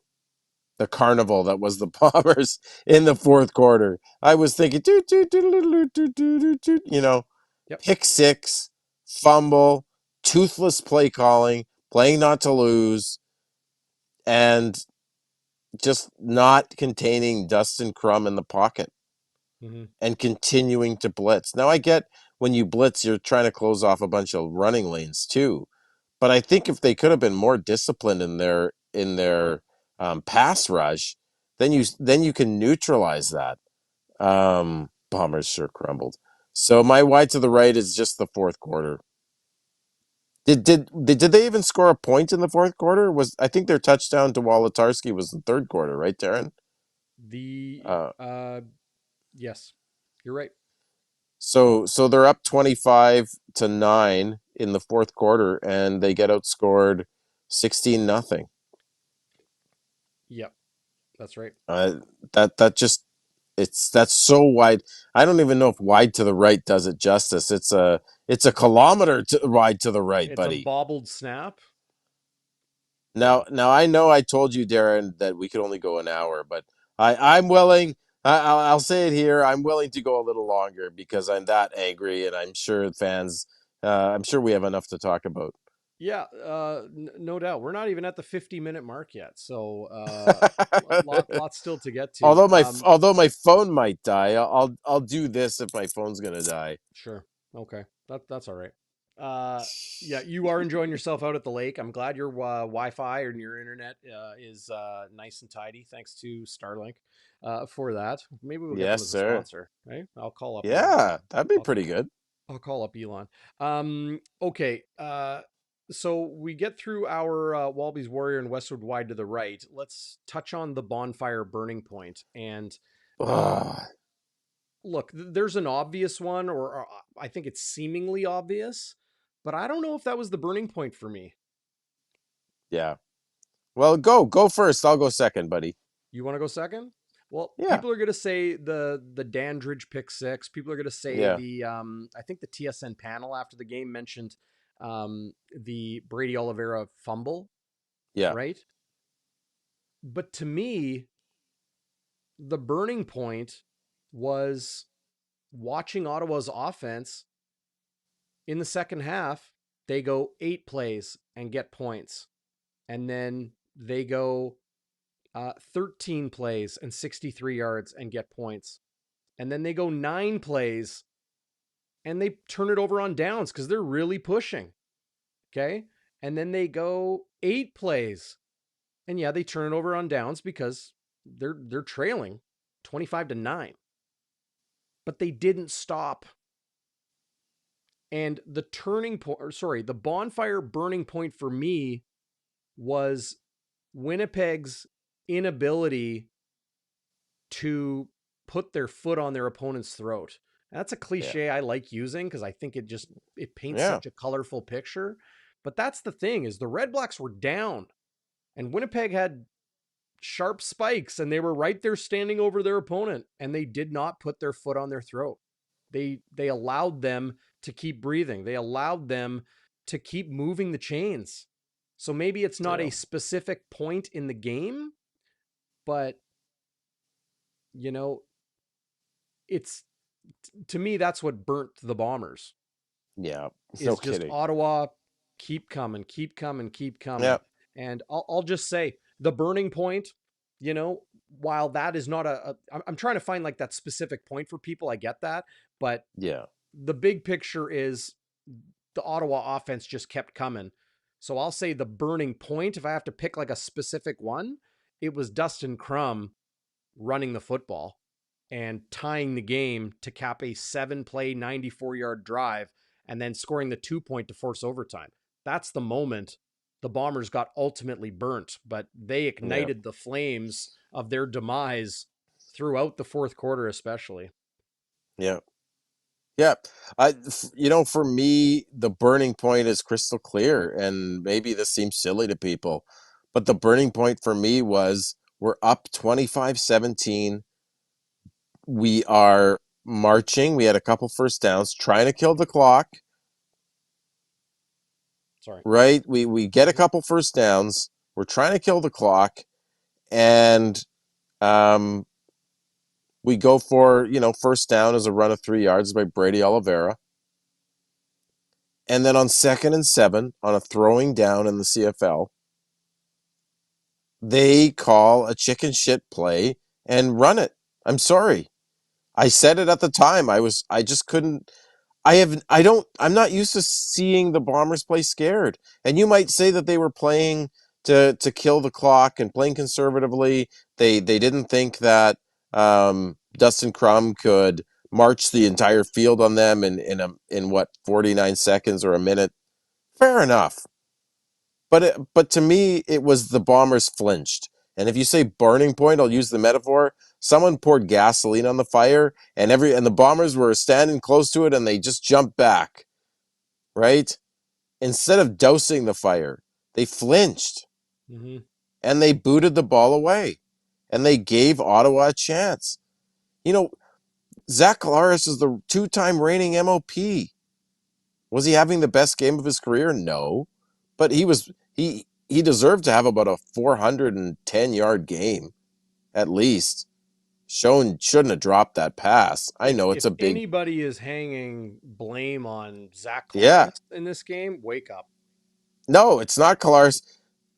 the carnival that was the Bombers in the fourth quarter. I was thinking, Yep. pick six, fumble, toothless play calling, playing not to lose, and just not containing Dustin Crum in the pocket Mm-hmm. and continuing to blitz. Now I get when you blitz, you're trying to close off a bunch of running lanes too. But I think if they could have been more disciplined in their pass rush, then you can neutralize that. Bombers sure crumbled. So my wide to the right is just the fourth quarter. Did they even score a point in the fourth quarter? Was I think their touchdown to Wolotarski was the third quarter, right, Darren? The Uh, yes, you're right. so they're up 25-9 in the fourth quarter, and they get outscored 16-0. Yep, that's right. Uh, that just that's so wide. I don't even know if wide to the right does it justice. It's a kilometer wide to the right, It's a buddy. bobbled snap. Yeah. Now I know I told you, Darren, that we could only go an hour, but I'm willing. I'll say it here. I'm willing to go a little longer because I'm that angry, and I'm sure fans. I'm sure we have enough to talk about. Yeah, no doubt. We're not even at the 50-minute mark yet, so lot still to get to. although my phone might die, I'll do this if my phone's gonna die. Sure. Okay. That's all right. Yeah, you are enjoying yourself out at the lake. I'm glad your Wi-Fi and your internet is nice and tidy. Thanks to Starlink for that. Maybe we'll get them Yes, as a sir. sponsor. Right? I'll call up. Yeah, that'd be I'll, pretty good. I'll call up Elon. Okay. So we get through our Walby's Warrior and Westwood Wide to the right. Let's touch on the Bonfire Burning Point and. Um, Ugh. Look, there's an obvious one, or I think it's seemingly obvious, but I don't know if that was the burning point for me. Yeah. Well, go first. I'll go second, buddy. You want to go second? Well, Yeah. people are going to say the Dandridge pick six. People are going to say Yeah. the I think the TSN panel after the game mentioned the Brady Oliveira fumble, Yeah. right? But to me, the burning point was watching Ottawa's offense in the second half. They go 8 plays and get points. And then they go 13 plays and 63 yards and get points. And then they go 9 plays and they turn it over on downs because they're really pushing. Okay. And then they go 8 plays. And yeah, they turn it over on downs because they're trailing 25-9. But they didn't stop. And the the bonfire burning point for me was Winnipeg's inability to put their foot on their opponent's throat. That's a Yeah. cliche I like using because I think it paints Yeah. such a colorful picture. But that's the thing is the Redblacks were down and Winnipeg had sharp spikes and they were right there standing over their opponent and they did not put their foot on their throat. They allowed them to keep breathing. They allowed them to keep moving the chains. So maybe it's not Yeah. a specific point in the game, but you know, it's to me that's what burnt the Bombers. Yeah. No Is just kidding. Ottawa keep coming, keep coming, keep Yeah. coming. And I'll just say the burning point, you know, while that is not I'm trying to find like that specific point for people. I get that. But Yeah. the big picture is the Ottawa offense just kept coming. So I'll say the burning point, if I have to pick like a specific one, it was Dustin Crum running the football and tying the game to cap a 7-play, 94-yard drive and then scoring the 2-point to force overtime. That's the moment the Bombers got ultimately burnt, but they Yeah. ignited the flames of their demise throughout the fourth quarter, especially. Yeah. Yeah. For me, the burning point is crystal clear. And maybe this seems silly to people, but the burning point for me was we're up 25-17. We are marching. We had a couple first downs, trying to kill the clock, Sorry. right? We get a couple first downs. We're trying to kill the clock. And um, we go for, first down as a run of 3 yards by Brady Oliveira. And then on 2nd and 7, on a throwing down in the CFL, they call a chicken shit play and run it. I'm sorry. I said it at the time. I just couldn't. I'm not used to seeing the Bombers play scared. And you might say that they were playing to kill the clock and playing conservatively. They didn't think that Dustin Crum could march the entire field on them in what 49 seconds or a minute. Fair enough. But to me, it was the Bombers flinched. And if you say burning point, I'll use the metaphor. Someone poured gasoline on the fire, and the Bombers were standing close to it, and they just jumped back. Right? Instead of dousing the fire, they flinched Mm-hmm. and they booted the ball away, and they gave Ottawa a chance. You know, Zach Schnitzer is the two-time reigning MOP. Was he having the best game of his career? No, but he deserved to have about a 410-yard game at least. Schoen shouldn't have dropped that pass. I know it's If a big anybody is hanging blame on Zach yeah. Schnitzer in this game, wake up. No, it's not Schnitzer.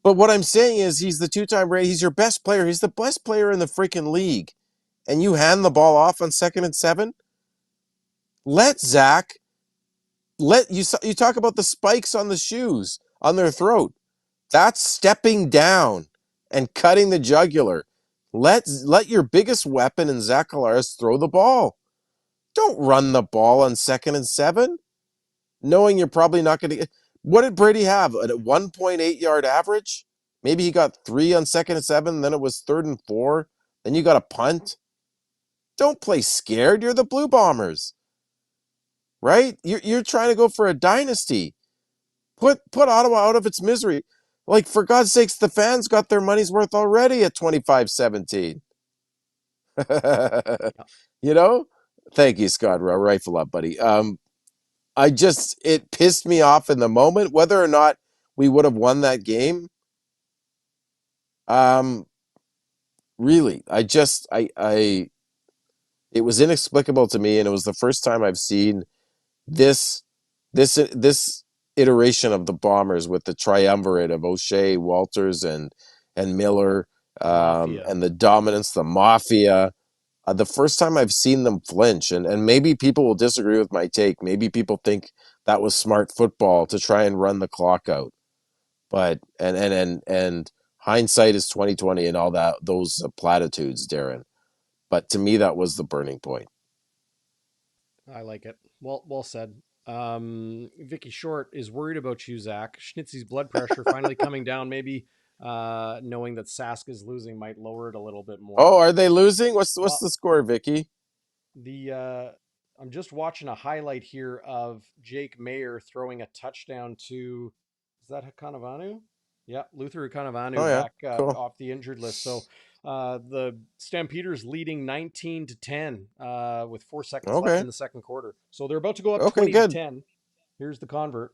But what I'm saying is he's the two-time reigning. He's your best player. He's the best player in the freaking league. And you hand the ball off on 2nd and 7? Let Zach you talk about the spikes on the shoes on their throat. That's stepping down and cutting the jugular. Let your biggest weapon in Zach Schnitzer throw the ball. Don't run the ball on 2nd and 7, knowing you're probably not going to get. What did Brady have? A 1.8-yard average? Maybe he got 3 on 2nd and 7, then it was 3rd and 4. Then you got a punt. Don't play scared. You're the Blue Bombers, right? You're trying to go for a dynasty. Put Ottawa out of its misery. Like, for God's sakes, the fans got their money's worth already at 25-17. Yeah. you know? Thank you, Scott. Rifle up, buddy. It pissed me off in the moment. Whether or not we would have won that game, um, really, it was inexplicable to me, and it was the first time I've seen this, this iteration of the Bombers with the triumvirate of O'Shea, Walters, and Miller, The Mafia. and the dominance, the Mafia. The first time I've seen them flinch, and maybe people will disagree with my take. Maybe people think that was smart football to try and run the clock out. But and hindsight is 2020 and all that those platitudes, Darren. But to me, that was the burning point. I like it. Well said. Vicky Short is worried about you, Zach. Schnitzy's blood pressure finally coming down. Maybe knowing that Sask is losing might lower it a little bit more. Oh, are they losing? What's Well, the score, Vicky? the I'm just watching a highlight here of Jake Mayer throwing a touchdown to is that Hakanavanu? Yeah, Luther Oh Hakanavanu yeah, back cool. off the injured list. So The Stampeders leading 19-10 with 4 seconds left Okay. in the second quarter. So they're about to go up Okay, 20 to good. 10. Here's the convert.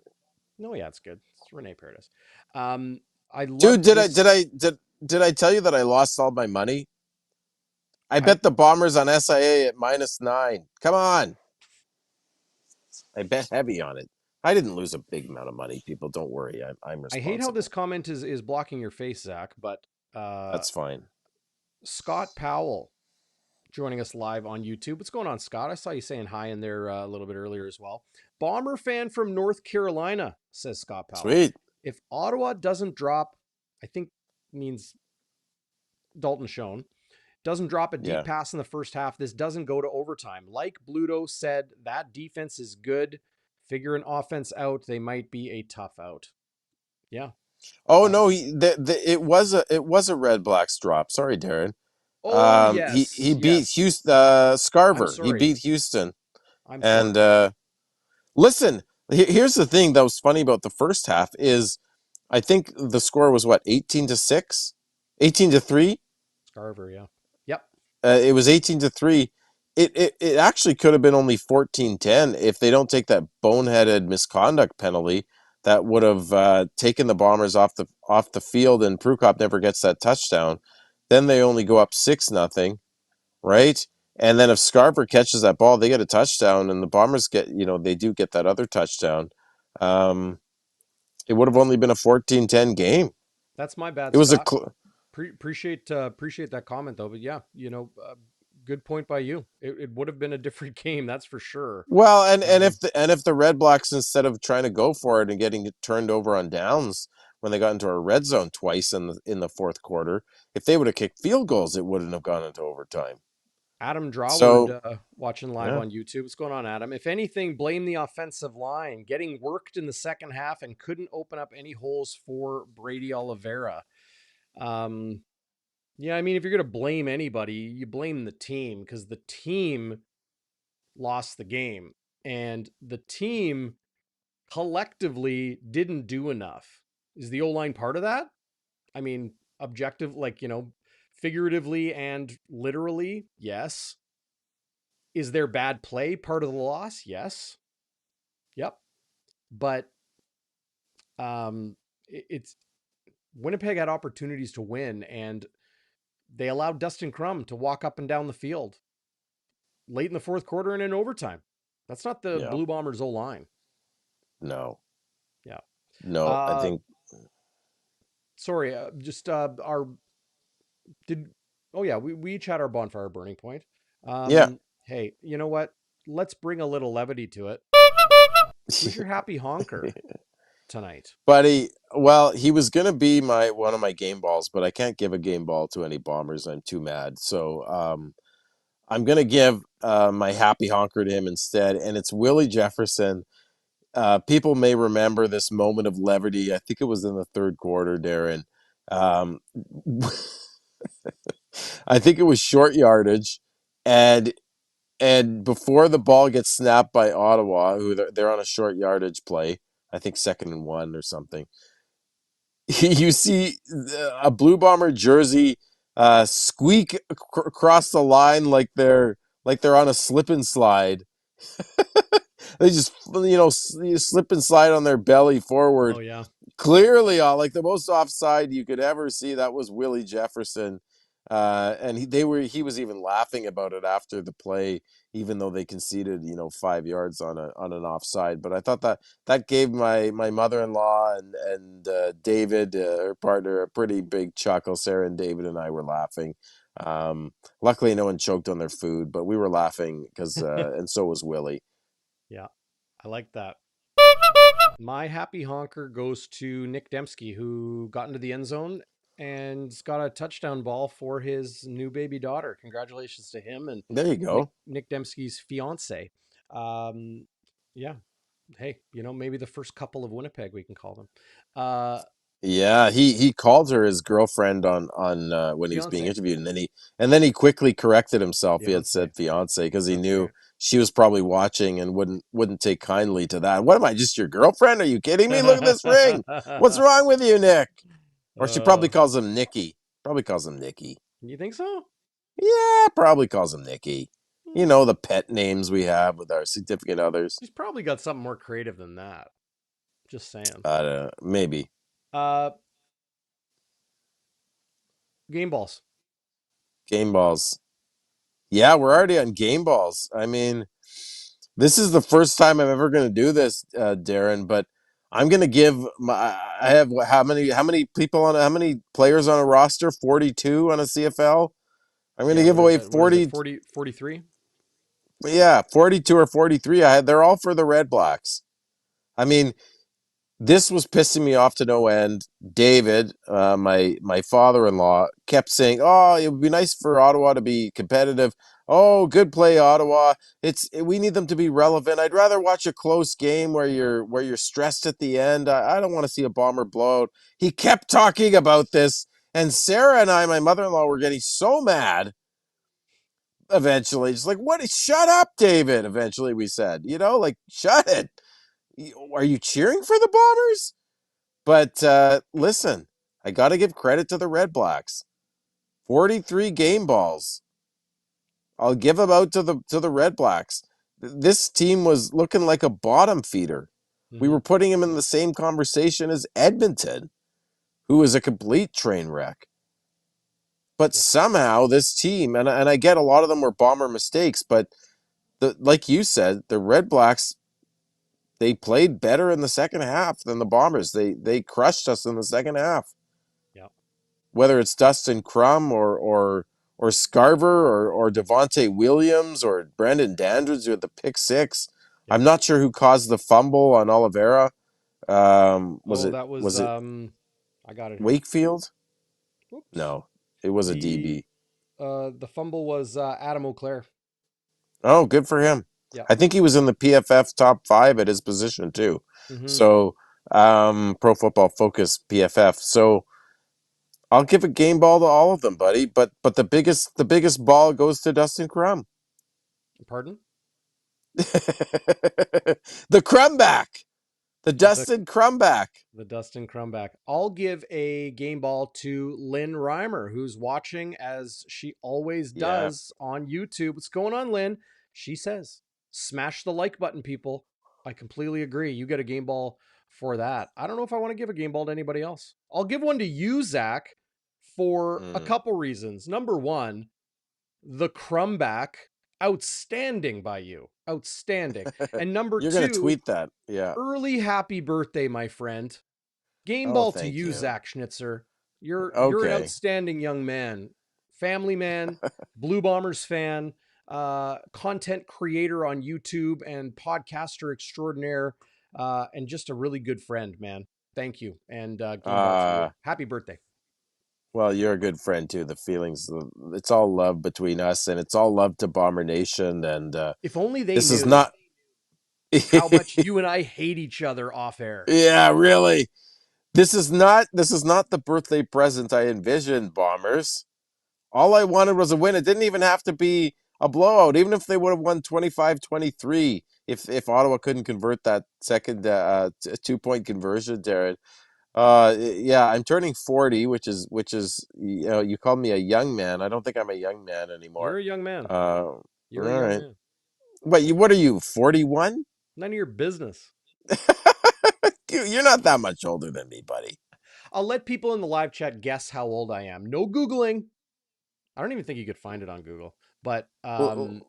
No, yeah, it's good. It's Rene Paredes. I Dude, loved this. did I tell you that I lost all my money? I I bet the Bombers on SIA at -9. Come on. I bet heavy on it. I didn't lose a big amount of money. People, don't worry. I'm I hate how this responsible. comment is blocking your face, Zach, but That's fine. Scott Powell joining us live on YouTube. What's going on, Scott? I saw you saying hi in there a little bit earlier as well. Bomber fan from North Carolina, says Scott Powell. Sweet. If Ottawa doesn't drop, I think means Dalton Schoen, doesn't drop a deep Yeah. pass in the first half, this doesn't go to overtime. Like Bluto said, that defense is good. Figure an offense out. They might be a tough out. Yeah. Oh no, it was a Redblacks drop. Sorry, Darren. Oh, He yes. beat Yes. Houston I'm Scarver. He sorry. beat Houston. I'm And sorry. listen, here's the thing that was funny about the first half is I think the score was what, 18-6? 18-3? Scarver, yeah. Yep. It was 18-3. It actually could have been only 14-10 if they don't take that boneheaded misconduct penalty that would have taken the Bombers off the field, and Prukop never gets that touchdown. Then they only go up 6-0, right? And then if Scarver catches that ball, they get a touchdown, and the Bombers they do get that other touchdown. Um, it would have only been a 14-10 game. That's my bad, It was a Scott. Appreciate that comment though. But yeah, good point by you. It would have been a different game, that's for sure. Well, and Um, if the Red Blacks, instead of trying to go for it and getting it turned over on downs when they got into a red zone twice in the fourth quarter, if they would have kicked field goals, it wouldn't have gone into overtime. Adam Draward So watching live yeah, on YouTube. What's going on, Adam? If anything, blame the offensive line getting worked in the second half and couldn't open up any holes for Brady Oliveira. Um, yeah, I mean, if you're going to blame anybody, you blame the team because the team lost the game and the team collectively didn't do enough. Is the O line part of that? I mean, objective, figuratively and literally, yes. Is their bad play part of the loss? Yes. Yep. But it's Winnipeg had opportunities to win, and they allowed Dustin Crum to walk up and down the field late in the fourth quarter and in overtime. That's not the yeah, Blue Bombers O line. no, Yeah. no. I Uh, think sorry. Just our did. Oh yeah, we each had our bonfire burning point. yeah, Hey, you know what? Let's bring a little levity to it. Who's your happy honker tonight? buddy. Well, he was gonna be my one of my game balls, but I can't give a game ball to any Bombers. I'm too mad. So I'm gonna give my happy honker to him instead, and it's Willie Jefferson. People may remember this moment of levity. I think it was in the third quarter, Darren. Um, I think it was short yardage, and before the ball gets snapped by Ottawa, who they're on a short yardage play, I think 2nd and 1 or something. You see a Blue Bomber jersey squeak across the line like they're on a slip and slide. They just slip and slide on their belly Oh forward. yeah. Clearly, like the most offside you could ever see. That was Willie Jefferson, and he was even laughing about it after the play, even though they conceded 5 yards on an offside. But I thought that gave my mother-in-law and David, her partner, a pretty big chuckle. Sarah and David and I were laughing. Luckily, no one choked on their food, but we were laughing because and so was Willie. Yeah. I like that. My happy honker goes to Nick Dembski, who got into the end zone and got a touchdown ball for his new baby daughter. Congratulations to him and There you Nick go. Nick Dembski's fiance. Um, yeah. Hey, maybe the first couple of Winnipeg, we can call them. Yeah, he called her his girlfriend on when he was being Fiance. interviewed, and then he quickly corrected himself. He had Fiance. said fiance because he That's knew right. she was probably watching and wouldn't take kindly to that. What am I, just your girlfriend? Are you kidding me? Look at this ring. What's wrong with you, Nick? Or she probably uh, calls him Nicky. Probably calls him Nicky. You think so? Yeah, probably calls him Nicky. You Hmm. know, the pet names we have with our significant others. He's probably got something more creative than that. Just saying. Maybe. Uh, game balls. Game balls. Yeah, we're already on game balls. I mean, this is the first time I'm ever going to do this, Darren. But I'm going to give my. I have how many people on how many players on a roster? 42 on a CFL. I'm going to Yeah, give what is away it? What is it? 40. 40, 43? Yeah, 42 or 43. They're all for the Redblacks. I mean, this was pissing me off to no end. David, my father-in-law, kept saying, "Oh, it would be nice for Ottawa to be competitive. Oh, good play, Ottawa. We need them to be relevant. I'd rather watch a close game where you're stressed at the end. I don't want to see a Bomber blowout." He kept talking about this, and Sarah and I, my mother-in-law, were getting so mad. Eventually, just like, what? Shut up, David. Eventually, we said, like, shut it. Are you cheering for the Bombers? But listen, I got to give credit to the Redblacks. 43 game balls. I'll give them out to the Redblacks. This team was looking like a bottom feeder. We Mm-hmm. were putting them in the same conversation as Edmonton, who was a complete train wreck. But Yep. somehow this team, and I get a lot of them were Bomber mistakes, but like you said, the Redblacks, they played better in the second half than the Bombers. They crushed us in the second half. Yep. Whether it's Dustin Crum or Scarver or Devontae Williams or Brandon Dandridge with the pick six. Yep. I'm not sure who caused the fumble on Oliveira. Was Oh, it that was was it I got it here. Wakefield? Oops. No, it was a The DB. the fumble was Adam O'Clair. Oh, good for him. Yep. I think he was in the PFF top 5 at his position too. Mm-hmm. So, Pro Football Focus PFF. So I'll give a game ball to all of them, buddy. But the biggest ball goes to Dustin Crum. Pardon? The Crumback, the The Dustin Crumback. the Dustin Crumback. I'll give a game ball to Lynn Reimer, who's watching as she always Yeah. does on YouTube. What's going on, Lynn? She says, smash the like button, people. I completely agree. You get a game ball for that. I don't know if I want to give a game ball to anybody else. I'll give one to you, Zach, for a Mm. couple reasons. Number one, the Crumback, outstanding by you. Outstanding. And number You're gonna two, tweet that. Yeah. early happy birthday, my friend. Game Oh, ball to thank you, you. Zach Schnitzer. You're an Okay. outstanding young man, family man, Blue Bombers fan, content creator on YouTube, and podcaster extraordinaire, and just a really good friend, man. Thank you, and game ball to you. Uh Happy birthday. well, you're a good friend too. The feelings, it's all love between us, and it's all love to Bomber Nation. And If only they this is knew not. how much you and I hate each other off air. Yeah, really. This is not the birthday present I envisioned, Bombers. All I wanted was a win. It didn't even have to be a blowout. Even if they would have won 25-23, if Ottawa couldn't convert that second 2-point conversion, Darren. Yeah, I'm turning 40, which is you called me a young man. I don't think I'm a young man You're anymore. a young man. All You're a young right. man. What are you, 41? None of your business. You're not that much older than me, buddy. I'll let people in the live chat guess how old I am. No Googling. I don't even think you could find it on Google. But Well,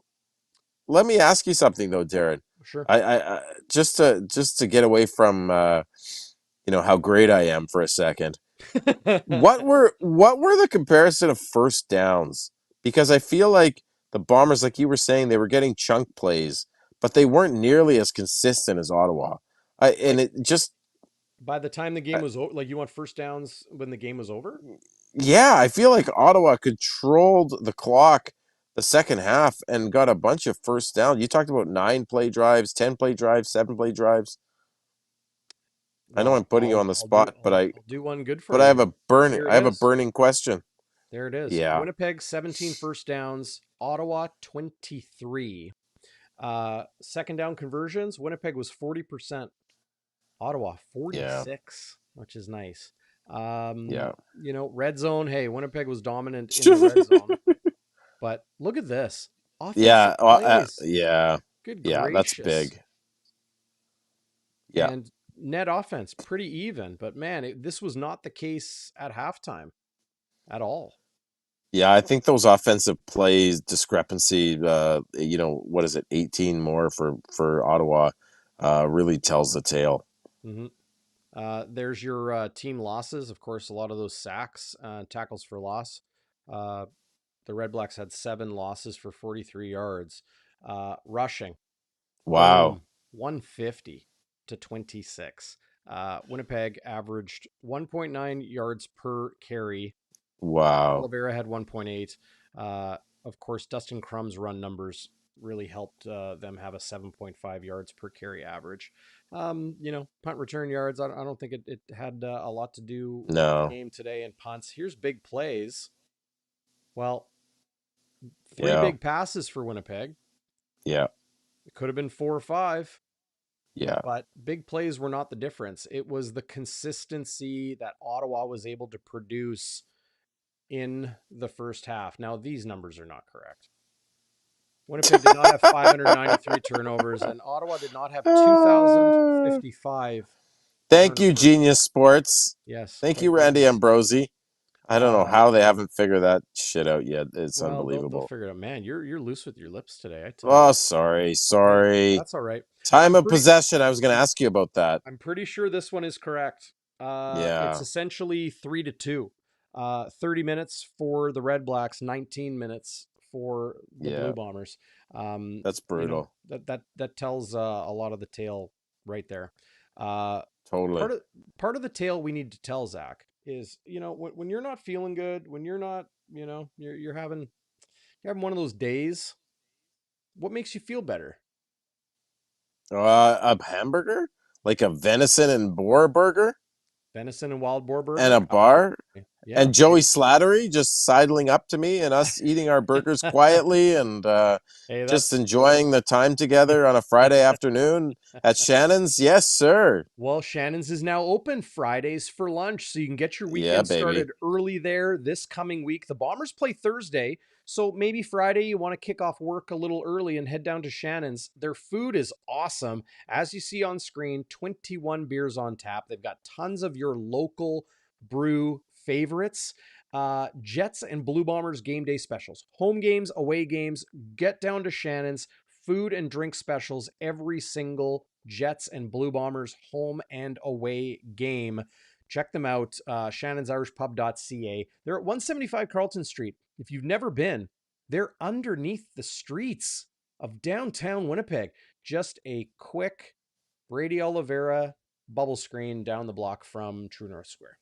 let me ask you something though, Darren. sure. I just to get away from how great I am for a second. What were the comparison of first downs? Because I feel like the Bombers, like you were saying, they were getting chunk plays, but they weren't nearly as consistent as Ottawa. I and Like it just by the time the uh, game was over, like you want first downs when the game was over? yeah, I feel like Ottawa controlled the clock the second half and got a bunch of first down. You talked about 9 play drives, 10 play drives, 7 play drives. I know I'm Well, putting you on the I'll do spot, but I I'll do one good for but you I have here. a burning Here I it have a is. burning question. There it is. Yeah. Winnipeg 17 first downs, Ottawa 23. Second down conversions, Winnipeg was 40%, Ottawa Yeah. 46, which is nice. Yeah. Red zone. Hey, Winnipeg was dominant in the red zone, but look at this Yeah. offensive plays. Yeah. Good Yeah. That's gracious. big. Yeah. And net offense pretty even, but man, this was not the case at halftime at all. Yeah. I think those offensive plays discrepancy, what is it, 18 more for Ottawa, really tells the tale. Mm-hmm. There's your team losses. Of course, a lot of those sacks, tackles for loss. Uh, the Redblacks had 7 losses for 43 yards. Rushing, Wow. boom, 150 to 26. Winnipeg averaged 1.9 yards per carry. Wow. Oliveira had 1.8. Of course, Dustin Crum's run numbers really helped them have a 7.5 yards per carry average. Punt return yards, I don't think it had a lot to do with the No. game today. And punts, here's big plays. Well, 3 Yeah. big passes for Winnipeg. Yeah. It could have been 4 or 5, Yeah. but big plays were not the difference. It was the consistency that Ottawa was able to produce in the first half. Now, these numbers are not correct. Winnipeg did not have 593 turnovers, and Ottawa did not have Ah. 2,055 Thank you, turnovers. Genius Sports. Yes, Thank quite you, Randy genius. Ambrosi. I don't know Um, how they haven't figured that shit out yet. It's well, they'll unbelievable. figure it out. Man, you're loose with your lips today, I tell Oh, you. sorry. Yeah, Sorry. that's all right. Time I'm of pretty possession. I was going to ask you about that. I'm pretty sure this one is correct. It's Yeah. essentially 3-2. 30 minutes for the Red Blacks, 19 minutes for the Blue Yeah. Bombers. That's brutal. That tells a lot of the tale right there. Uh, Totally. part of the tale we need to tell, Zach, is when you're not feeling good, when you're not you're having one of those days. What makes you feel better? A hamburger? Like a venison and boar burger? Venison and wild boar And burger? a bar? Yeah. And Joey Slattery just sidling up to me and us eating our burgers quietly and Hey, just that's enjoying the time together on a Friday afternoon at Shannon's. Yes, sir. Well, Shannon's is now open Fridays for lunch, so you can get your Yeah, weekend baby. started early there this coming week. The Bombers play Thursday, so maybe Friday you want to kick off work a little early and head down to Shannon's. Their food is awesome. As you see on screen, 21 beers on tap. They've got tons of your local brew favorites. Jets and Blue Bombers game day specials. Home games, away games, get down to Shannon's. Food and drink specials every single Jets and Blue Bombers home and away game. Check them out, shannonsirishpub.ca. They're at 175 Carlton Street. If you've never been, they're underneath the streets of downtown Winnipeg. Just a quick Brady Oliveira bubble screen down the block from True North Square.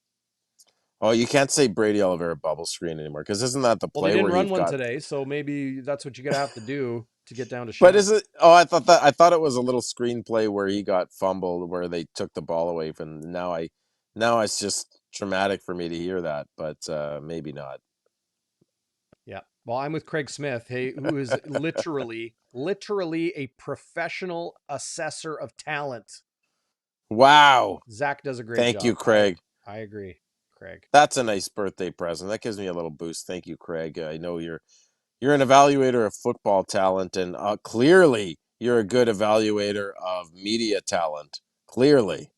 Oh, you can't say Brady Oliveira bubble screen anymore because isn't that the Well, they play didn't where run you've one got? today, so maybe that's what you're going to have to do to get down to But Shannon. is it? Oh, I thought it was a little screenplay where he got fumbled, where they took the ball away from. Now it's just traumatic for me to hear that, but maybe not. Yeah. Well, I'm with Craig Smith, hey, who is literally a professional assessor of talent. Wow. Zach does a great Thank you, job. I Craig. I agree, Craig. That's a nice birthday present. That gives me a little boost. Thank you, Craig. I know you're an evaluator of football talent, and clearly you're a good evaluator of media talent. Clearly.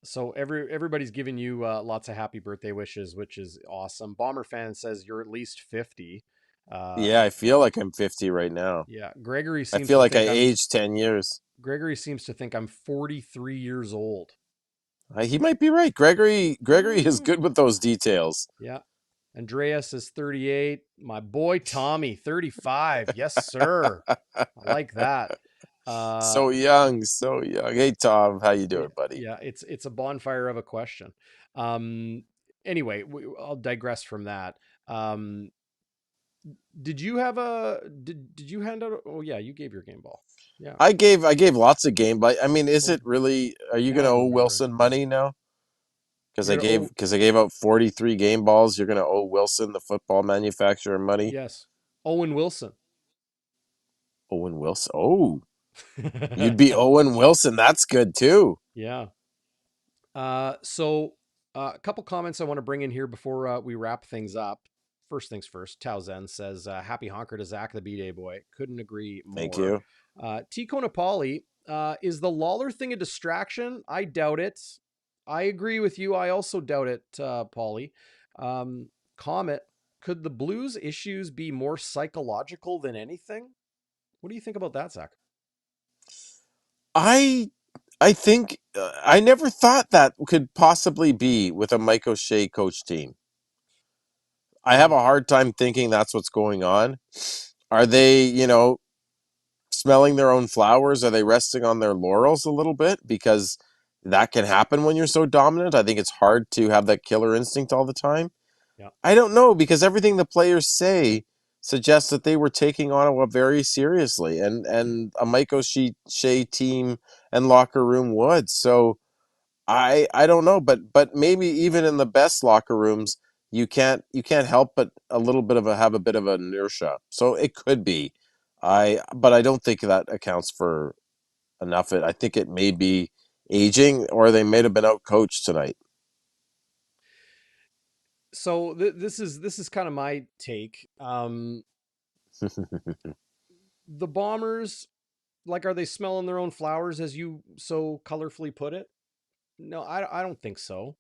So everybody's giving you lots of happy birthday wishes, which is awesome. Bomber fan says you're at least 50. Uh, Yeah, I feel like I'm 50 right now. yeah, I feel like I aged 10 years. Gregory seems to think I'm 43 years old. He might be right. Gregory is Mm, good with those details. yeah. Andreas is 38. My boy Tommy, 35. Yes, sir. I like that. Uh, So young, so young. Hey Tom, how you yeah, doing, buddy? yeah, it's a bonfire of a question. Um, anyway, I'll digress from that. Um, did you hand out? Oh yeah, you gave your game ball. Yeah, I gave lots of game, but I mean, is oh, it really? Are you now gonna I owe remember. Wilson money now? Because You're I gonna gave oh because I gave out 43 game balls. You're gonna owe Wilson, the football manufacturer, money. yes, Owen Wilson. Owen Wilson. Oh, you'd be Owen Wilson. That's good too. Yeah. So A couple comments I want to bring in here before we wrap things up. First things first, Tao Zen says, happy honker to Zach the B-Day boy. Couldn't agree Thank more. you. T. Konapali, is the Lawler thing a distraction? I doubt it. I agree with you. I also doubt it, Paulie. Comet, could the Blues' issues be more psychological than anything? What do you think about that, Zach? I I think I never thought that could possibly be with a Mike O'Shea coach team. I have Mm, a hard time thinking that's what's going on. Are they, smelling their own flowers? Are they resting on their laurels a little bit? Because that can happen when you're so dominant. I think it's hard to have that killer instinct all the time. yeah. I don't know, because everything the players say suggests that they were taking Ottawa very seriously, and a Mike O'Shea team and locker room would. So I don't know, but maybe even in the best locker rooms, you can't help but a little bit of a have a bit of inertia. So it could be. But I don't think that accounts for enough. I think it may be aging, or they may have been out coached tonight. So this is kind of my take. The Bombers, like, are they smelling their own flowers, as you so colorfully put it? No, I don't think so.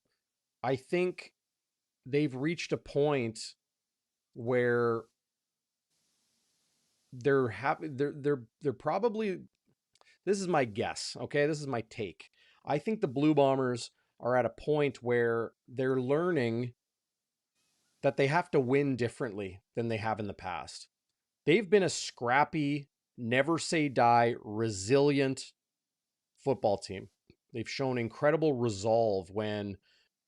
I think they've reached a point where they're happy. They're probably. This is my guess. Okay, this is my take. I think the Blue Bombers are at a point where they're learning that they have to win differently than they have in the past. They've been a scrappy, never say die, resilient football team. They've shown incredible resolve when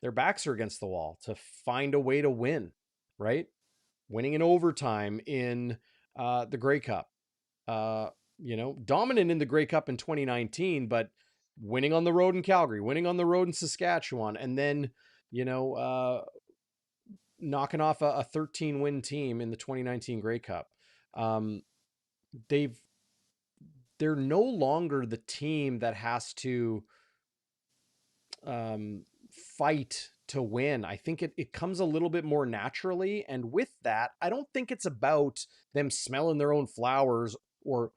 their backs are against the wall to find a way to win, right? Winning in overtime in the Grey Cup. Uh, dominant in the Grey Cup in 2019, but winning on the road in Calgary, winning on the road in Saskatchewan, and then, you know, uh, knocking off a 13 win team in the 2019 Grey Cup. Um, they've they're no longer the team that has to um, fight to win. I think it comes a little bit more naturally. And with that, I don't think it's about them smelling their own flowers or,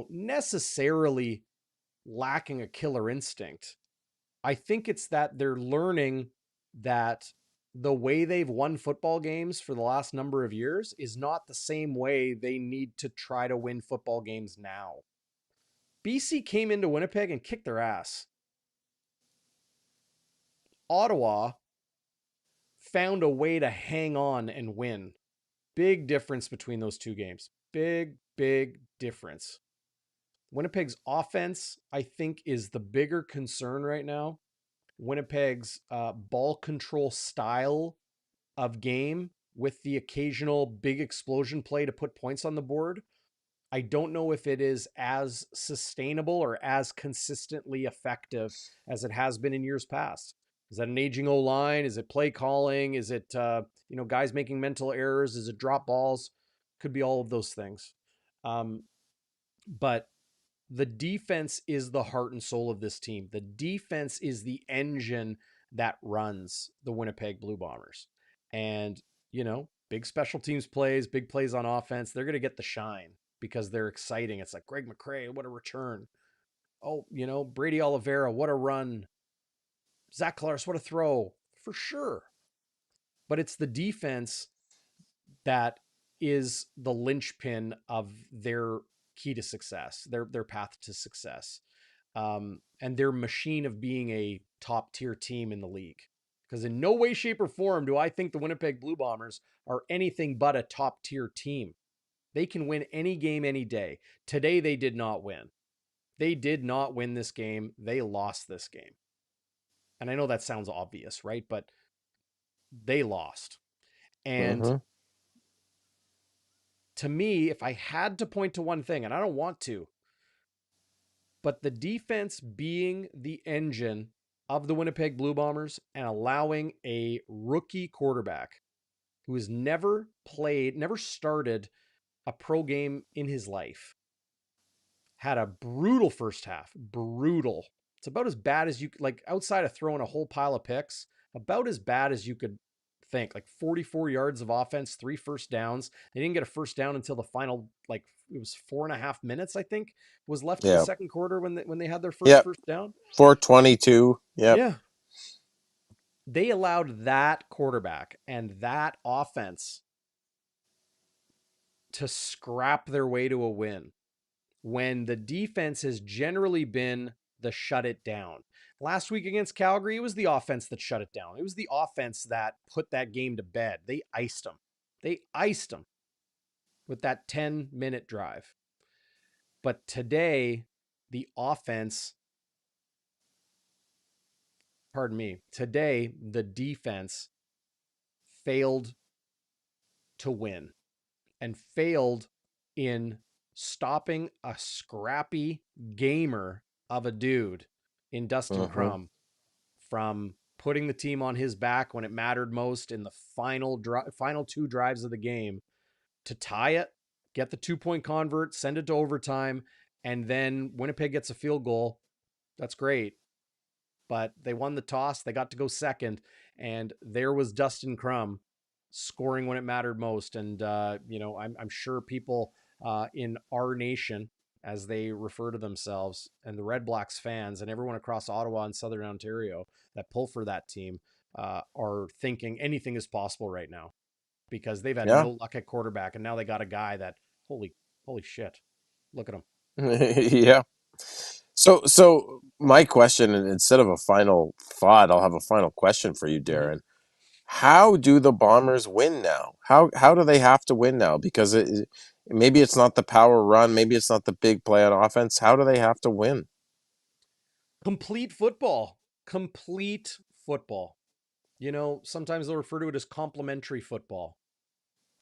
necessarily lacking a killer instinct. I think it's that they're learning that the way they've won football games for the last number of years is not the same way they need to try to win football games now. BC came into Winnipeg and kicked their ass. Ottawa found a way to hang on and win. Big difference between those two games. Big, big difference. Winnipeg's offense, I think, is the bigger concern right now. Winnipeg's ball control style of game with the occasional big explosion play to put points on the board. I don't know if it is as sustainable or as consistently effective as it has been in years past. Is that an aging O line? Is it play calling? Is it guys making mental errors? Is it drop balls? Could be all of those things. But the defense is the heart and soul of this team. The defense is the engine that runs the Winnipeg Blue Bombers. And, big special teams plays, big plays on offense, they're going to get the shine because they're exciting. It's like Greg McCrae, what a return. Oh, Brady Oliveira, what a run. Zach Clarus, what a throw. For sure. But it's the defense that is the linchpin of their key to success, their path to success, and their machine of being a top tier team in the league. Because in no way, shape, or form do I think the Winnipeg Blue Bombers are anything but a top tier team. They can win any game any day. Today, they did not win. They did not win this game. They lost this game. And I know that sounds obvious, right? But they lost. And Mm-hmm. to me, if I had to point to one thing, and I don't want to, but the defense being the engine of the Winnipeg Blue Bombers and allowing a rookie quarterback who has never played, never started a pro game in his life, had a brutal first half. Brutal. It's about as bad as you like outside of throwing a whole pile of picks. about as bad as you could think. Like 44 yards of offense, 3 first downs. They didn't get a first down until the final, like it was 4.5 minutes, I think, was left of the Yeah. second quarter when they had their Yep. first down. 422. Yep. Yeah. They allowed that quarterback and that offense to scrap their way to a win when the defense has generally been the shut it down. Last week against Calgary, it was the offense that shut it down. It was the offense that put that game to bed. They iced them. They iced them with that 10-minute drive. But today, the offense, today, the defense failed to win and failed in stopping a scrappy gamer of a dude in Dustin Mm-hmm. Crum from putting the team on his back when it mattered most in the final 2 drives of the game to tie it, get the 2-point convert, send it to overtime, and then Winnipeg gets a field goal. That's great. But they won the toss. They got to go second, and there was Dustin Crum scoring when it mattered most. And I'm sure people in our nation, as they refer to themselves, and the Redblacks fans, and everyone across Ottawa and Southern Ontario that pull for that team, are thinking anything is possible right now because they've had Yeah. no luck at quarterback, and now they got a guy that holy shit, look at him. Yeah. So my question, and instead of a final thought, I'll have a final question for you, Mm-hmm. Darrin. How do the Bombers win now? How do they have to win now? Because maybe it's not the power run, maybe it's not the big play on offense. How do they have to win? Complete football. Complete football. Sometimes they'll refer to it as complementary football.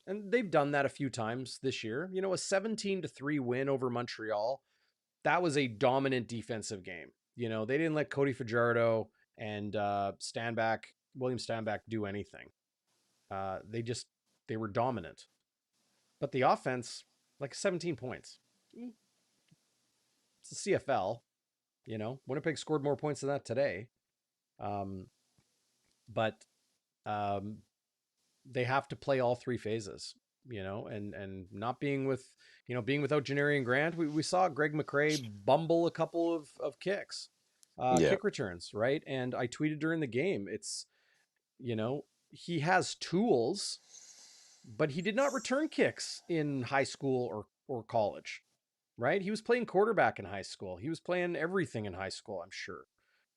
And they've done that a few times this year. A 17-3 win over Montreal. That was a dominant defensive game. They didn't let Cody Fajardo and William Stanback do anything. They were dominant. But the offense, like 17 points. It's the CFL. Winnipeg scored more points than that today. Um, but um, they have to play all 3 phases, and not being being without Janarian Grant. We saw Greg McRae bumble a couple of kicks, Yeah. kick returns, right? And I tweeted during the game, it's, he has tools, but he did not return kicks in high school or college, right? He was playing quarterback in high school. He was playing everything in high school, I'm sure,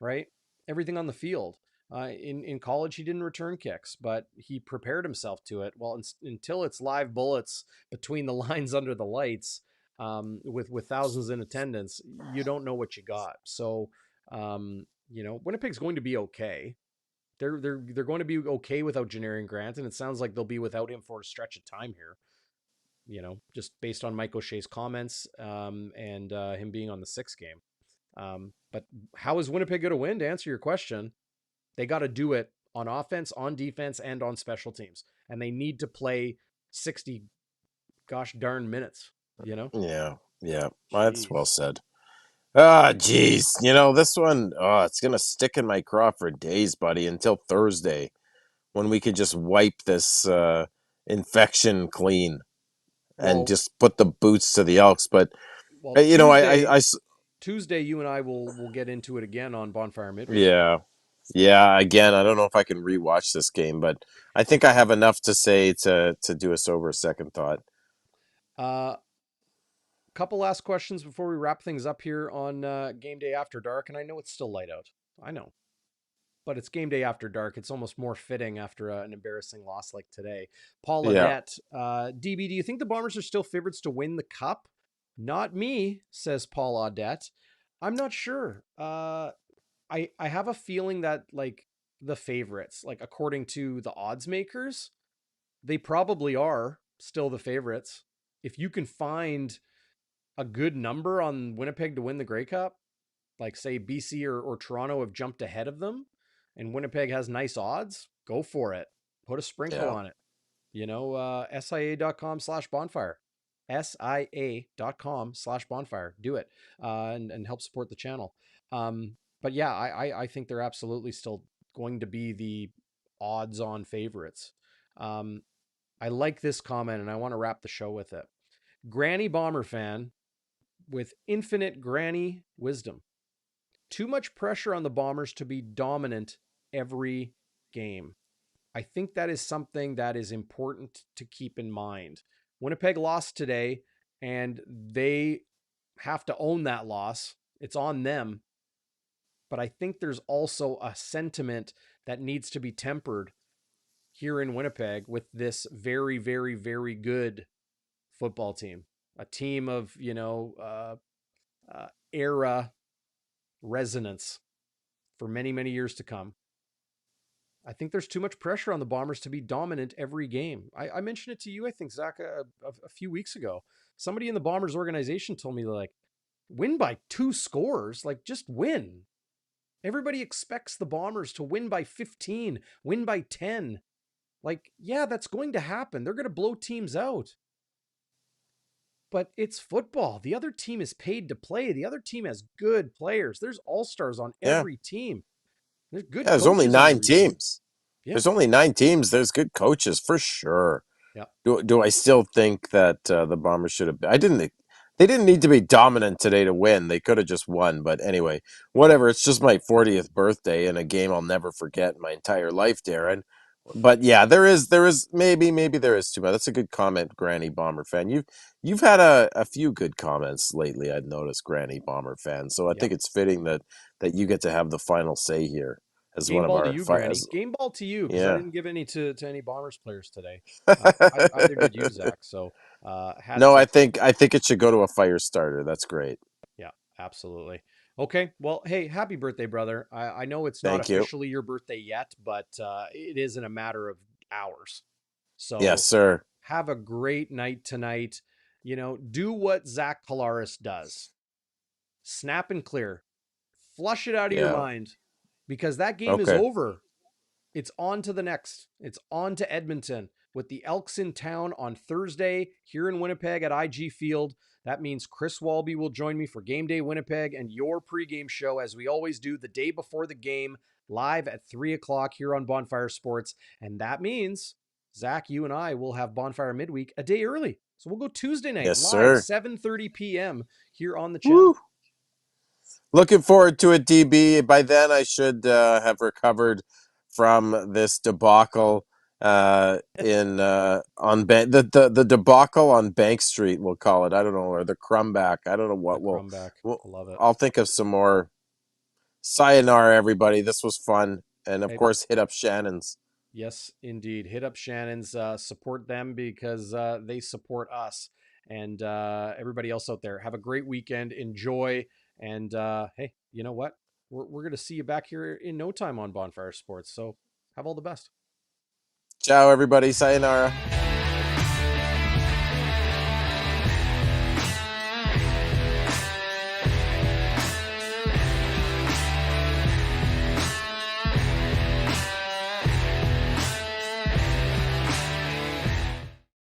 right? Everything on the field. In college, he didn't return kicks, but he prepared himself to it. Well, until it's live bullets between the lines under the lights, with thousands in attendance, you don't know what you got. So, Winnipeg's going to be okay. They're going to be okay without Janarian Grant, and it sounds like they'll be without him for a stretch of time here. Just based on Mike O'Shea's comments, and him being on the 6th game. But how is Winnipeg going to win? To answer your question, they got to do it on offense, on defense, and on special teams. And they need to play 60 gosh darn minutes, Yeah. Yeah. That's well Jeez. said. Ah, geez. This one, it's gonna stick in my craw for days, buddy, until Thursday when we could just wipe this infection clean and Well, just put the boots to the Elks. But well, you know, Tuesday, you and I will get into it again on Bonfire Midweek. yeah, yeah. Again, I don't know if I can rewatch this game, but I think I have enough to say to do a sober second thought. Uh, Couple last questions before we wrap things up here on Game Day After Dark. And I know it's still light out. I know. But it's Game Day After Dark. It's almost more fitting after an embarrassing loss like today. Paul Yeah, Audette, DB, do you think the Bombers are still favorites to win the Cup? Not me, says Paul Audette. I'm not sure. I have a feeling that, like, the favorites, like, according to the odds makers, they probably are still the favorites. If you can find a good number on Winnipeg to win the Grey Cup, like say BC or Toronto have jumped ahead of them and Winnipeg has nice odds, go for it. Put a sprinkle yeah, on it. SIA.com/bonfire. SIA.com/bonfire. Do it, and help support the channel. But yeah, I think they're absolutely still going to be the odds-on favorites. I like this comment, and I want to wrap the show with it. Granny Bomber fan with infinite granny wisdom. Too much pressure on the Bombers to be dominant every game. I think that is something that is important to keep in mind. Winnipeg lost today, and they have to own that loss. It's on them. But I think there's also a sentiment that needs to be tempered here in Winnipeg with this very, very, very good football team. A team of, era resonance for many, many years to come. I think there's too much pressure on the Bombers to be dominant every game. I mentioned it to you, I think, Zach, a few weeks ago. Somebody in the Bombers organization told me, like, win by 2 scores, like, just win. Everybody expects the Bombers to win by 15, win by 10. Like, yeah, that's going to happen. They're going to blow teams out. But it's football. The other team is paid to play. The other team has good players. There's all-stars on Yeah. every team. There's good There's only coaches on 9 every team. teams. Yeah. There's only 9 teams. There's good coaches for sure. Yeah. Do I still think that the Bombers should have? They didn't need to be dominant today to win. They could have just won. But anyway, whatever. It's just my 40th birthday and a game I'll never forget in my entire life, Darren. But yeah, there is maybe there is too much. That's a good comment, Granny Bomber fan. You've had a few good comments lately. I'd noticed, Granny Bomber fan. So I think it's fitting that you get to have the final say here as one Game of ball to our you, Granny. Game ball to you, because I yeah. didn't give any to any Bombers players today. Either did you, Zach. So had No, to. I think it should go to a fire starter. That's great. Yeah, absolutely. Okay. Well, hey, happy birthday, brother. I know it's not Thank you. officially your birthday yet, but it is in a matter of hours. Yes, So sir. have a great night tonight. Do what Zach Collaros does. Snap and clear. Flush it out of your Yeah. mind because that game is Okay. over. It's on to the next. It's on to Edmonton with the Elks in town on Thursday here in Winnipeg at IG Field. That means Chris Walby will join me for Game Day Winnipeg and your pregame show, as we always do, the day before the game, live at 3 o'clock here on Bonfire Sports. And that means, Zach, you and I will have Bonfire midweek a day early. So we'll go Tuesday night, Yes, live, sir. 7:30 p.m. here on the channel. Woo. Looking forward to it, DB. By then, I should have recovered from this debacle in on the debacle on Bank Street. We'll call it. I don't know, or the Crumback. I don't know what The Crumback. I love it. I'll think of some more. Sayonara, everybody. This was fun, and of Hey, course, hit up Shannon's. yes, indeed. Hit up Shannon's, support them because they support us. And everybody else out there, have a great weekend. Enjoy. And hey, you know what? We're going to see you back here in no time on Bonfire Sports. So have all the best. Ciao, everybody. Sayonara.